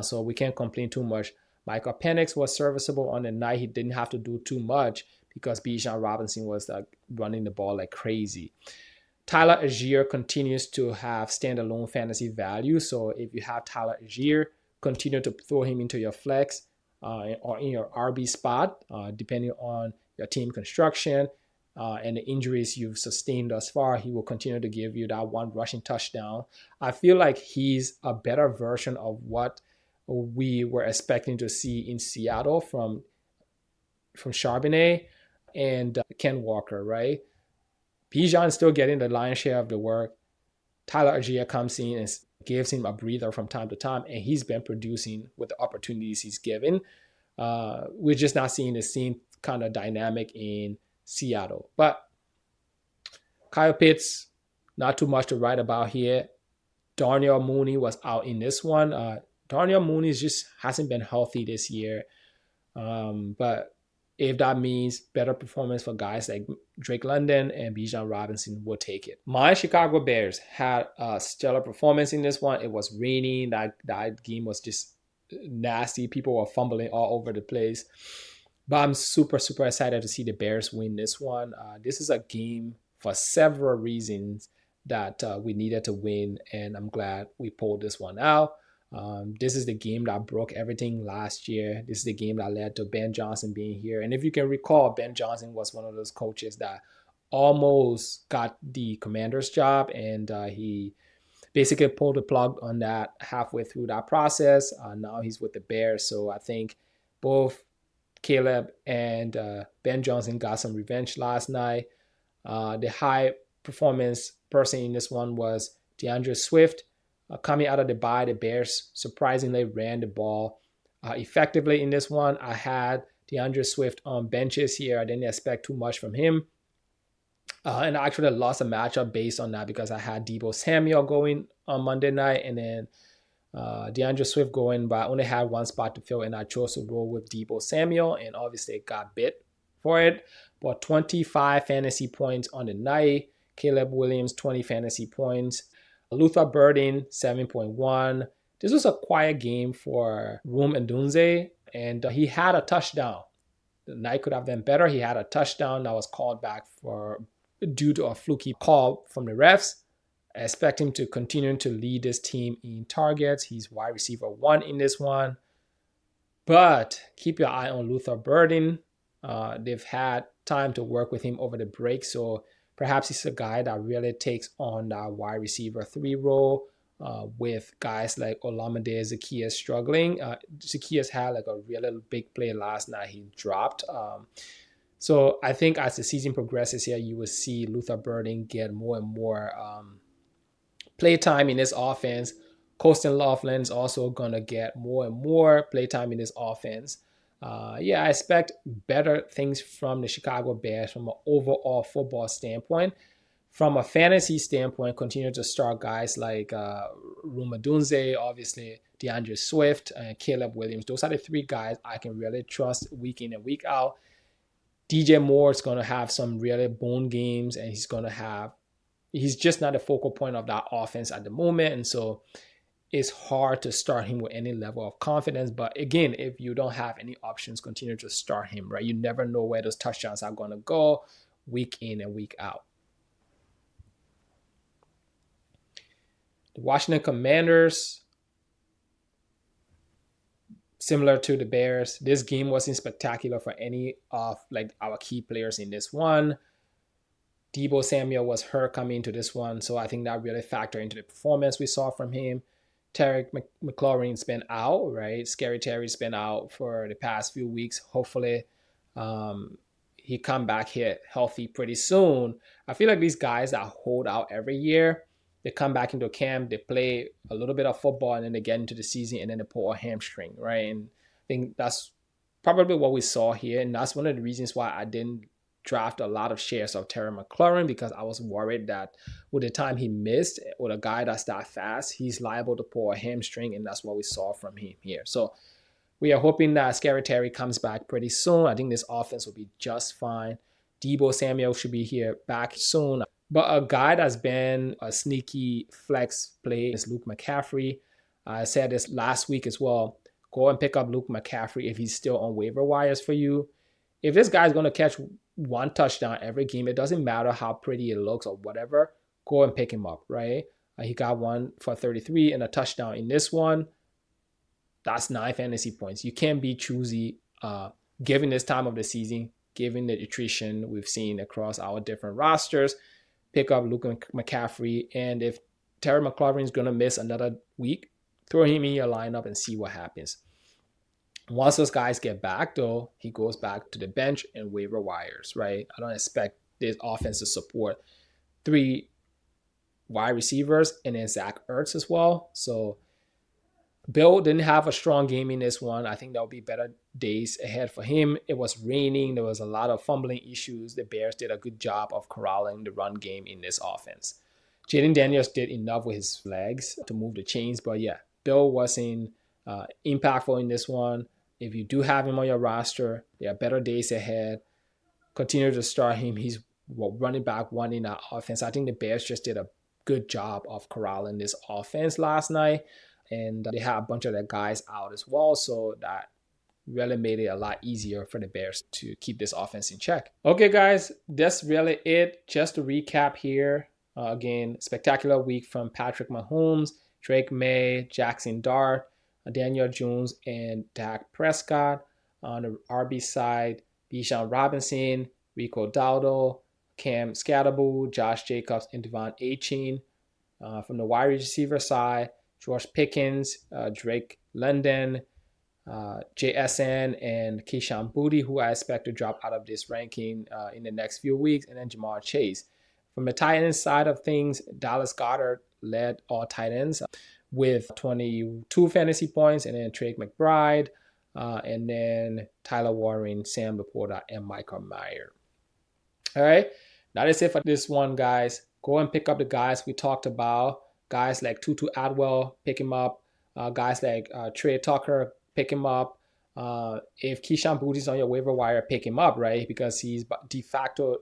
Speaker 1: So we can't complain too much. Michael Penix was serviceable on the night. He didn't have to do too much because Bijan Robinson was running the ball like crazy. Tyler Algier continues to have standalone fantasy value. So if you have Tyler Algier, continue to throw him into your flex or in your RB spot, depending on your team construction and the injuries you've sustained thus far. He will continue to give you that one rushing touchdown. I feel like he's a better version of what we were expecting to see in Seattle from Charbonnet and Ken Walker, right? Bijan is still getting the lion's share of the work. Tyler Algier comes in and gives him a breather from time to time, and he's been producing with the opportunities he's given. We're just not seeing the same kind of dynamic in Seattle. But Kyle Pitts, not too much to write about here. Darnell Mooney was out in this one. Darnell Mooney just hasn't been healthy this year. But if that means better performance for guys like Drake London and Bijan Robinson, we'll take it. My Chicago Bears had a stellar performance in this one. It was raining. That game was just nasty. People were fumbling all over the place. But I'm super, super excited to see the Bears win this one. This is a game for several reasons that we needed to win, and I'm glad we pulled this one out. This is the game that broke everything last year. This is the game that led to Ben Johnson being here. And if you can recall, Ben Johnson was one of those coaches that almost got the Commander's job, and he basically pulled the plug on that halfway through that process. Now he's with the Bears. So I think both Caleb and Ben Johnson got some revenge last night. The high performance person in this one was DeAndre Swift. Coming out of the bye, the Bears surprisingly ran the ball effectively in this one. I had DeAndre Swift on benches here. I didn't expect too much from him. And I actually lost a matchup based on that because I had Deebo Samuel going on Monday night and then DeAndre Swift going, but I only had one spot to fill, and I chose to roll with Deebo Samuel, and obviously it got bit for it. But 25 fantasy points on the night. Caleb Williams, 20 fantasy points. Luther Burden, 7.1. This was a quiet game for Room and Dunze, and he had a touchdown. The night could have been better. He had a touchdown that was called back for due to a fluky call from the refs. I expect him to continue to lead this team in targets. He's wide receiver 1 in this one. But keep your eye on Luther Burden. They've had time to work with him over the break, so perhaps he's a guy that really takes on that wide receiver 3 role with guys like Olamide Zaccheaus struggling. Zaccheaus had like a really big play last night. He dropped. So I think as the season progresses here, you will see Luther Burden get more and more playtime in this offense. Colston Laughlin's also going to get more and more playtime in this offense. I expect better things from the Chicago Bears from an overall football standpoint. From a fantasy standpoint, continue to start guys like Ruma Dunze, obviously DeAndre Swift, and Caleb Williams. Those are the 3 guys I can really trust week in and week out. DJ Moore is going to have some really bone games, and he's just not the focal point of that offense at the moment. And so it's hard to start him with any level of confidence. But again, if you don't have any options, continue to start him, right? You never know where those touchdowns are going to go week in and week out. The Washington Commanders, similar to the Bears, this game wasn't spectacular for any of like our key players in this one. Deebo Samuel was hurt coming into this one, so I think that really factored into the performance we saw from him. Terry McLaurin's been out, right? Scary Terry's been out for the past few weeks. Hopefully, he come back here healthy pretty soon. I feel like these guys that hold out every year, they come back into camp, they play a little bit of football, and then they get into the season, and then they pull a hamstring, right? And I think that's probably what we saw here, and that's one of the reasons why I didn't draft a lot of shares of Terry McLaurin, because I was worried that with the time he missed, with a guy that's that fast, he's liable to pull a hamstring, and that's what we saw from him here. So we are hoping that Scary Terry comes back pretty soon. I think this offense will be just fine. Deebo Samuel should be here back soon. But a guy that's been a sneaky flex play is Luke McCaffrey. I said this last week as well. Go and pick up Luke McCaffrey if he's still on waiver wires for you. If this guy's going to catch one touchdown every game, it doesn't matter how pretty it looks or whatever, go and pick him up, right? He got one for 33 and a touchdown in this one. That's 9 fantasy points. You can't be choosy given this time of the season, given the attrition we've seen across our different rosters. Pick up Luke McCaffrey, and if Terry McLaurin is going to miss another week, throw him in your lineup and see what happens. Once those guys get back, though, he goes back to the bench and waiver wires, right? I don't expect this offense to support 3 wide receivers and then Zach Ertz as well. So Bill didn't have a strong game in this one. I think there'll be better days ahead for him. It was raining. There was a lot of fumbling issues. The Bears did a good job of corralling the run game in this offense. Jaden Daniels did enough with his legs to move the chains. But yeah, Bill wasn't impactful in this one. If you do have him on your roster, there are better days ahead. Continue to start him. He's running back 1 in our offense. I think the Bears just did a good job of corralling this offense last night. And they had a bunch of their guys out as well. So that really made it a lot easier for the Bears to keep this offense in check. Okay, guys, that's really it. Just to recap here. Again, spectacular week from Patrick Mahomes, Drake May, Jackson Dart, Daniel Jones, and Dak Prescott. On the RB side, Bijan Robinson, Rico Dowdle, Cam Scatterbull, Josh Jacobs, and Devon Achane. From the wide receiver side, George Pickens, Drake London, JSN and Keyshawn Boutte, who I expect to drop out of this ranking in the next few weeks, and then Jamar Chase. From the tight end side of things, Dallas Goedert led all tight ends with 22 fantasy points, and then Trey McBride, and then Tyler Warren, Sam Laporta, and Michael Mayer. All right, that is it for this one, guys. Go and pick up the guys we talked about. Guys like Tutu Atwell, pick him up. Guys like Trey Tucker, pick him up. If Keyshawn Boutte is on your waiver wire, pick him up, right? Because he's de facto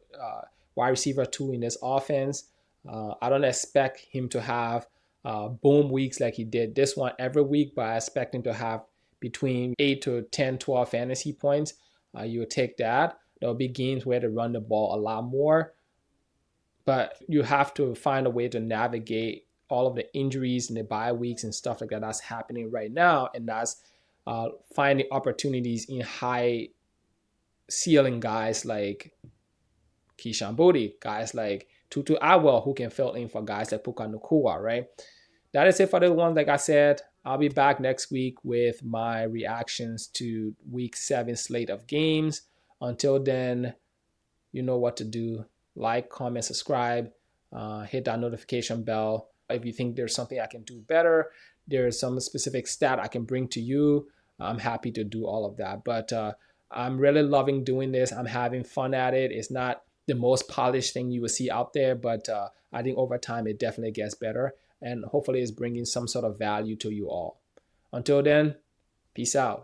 Speaker 1: wide receiver 2 in this offense. I don't expect him to have boom weeks like he did this one every week, but I expect him to have between 8 to 10, 12 fantasy points. You would take that. There'll be games where they run the ball a lot more, but you have to find a way to navigate all of the injuries and the bye weeks and stuff like that that's happening right now, and that's finding opportunities in high ceiling guys like Keyshawn Boutte, guys like Tutu Atwell, who can fill in for guys like Puka Nacua, right? That is it for the ones. Like I said, I'll be back next week with my reactions to week 7 slate of games. Until then, you know what to do. Like, comment, subscribe, hit that notification bell. If you think there's something I can do better, there's some specific stat I can bring to you, I'm happy to do all of that. But I'm really loving doing this. I'm having fun at it. It's not the most polished thing you will see out there, but I think over time it definitely gets better, and hopefully it's bringing some sort of value to you all. Until then, peace out.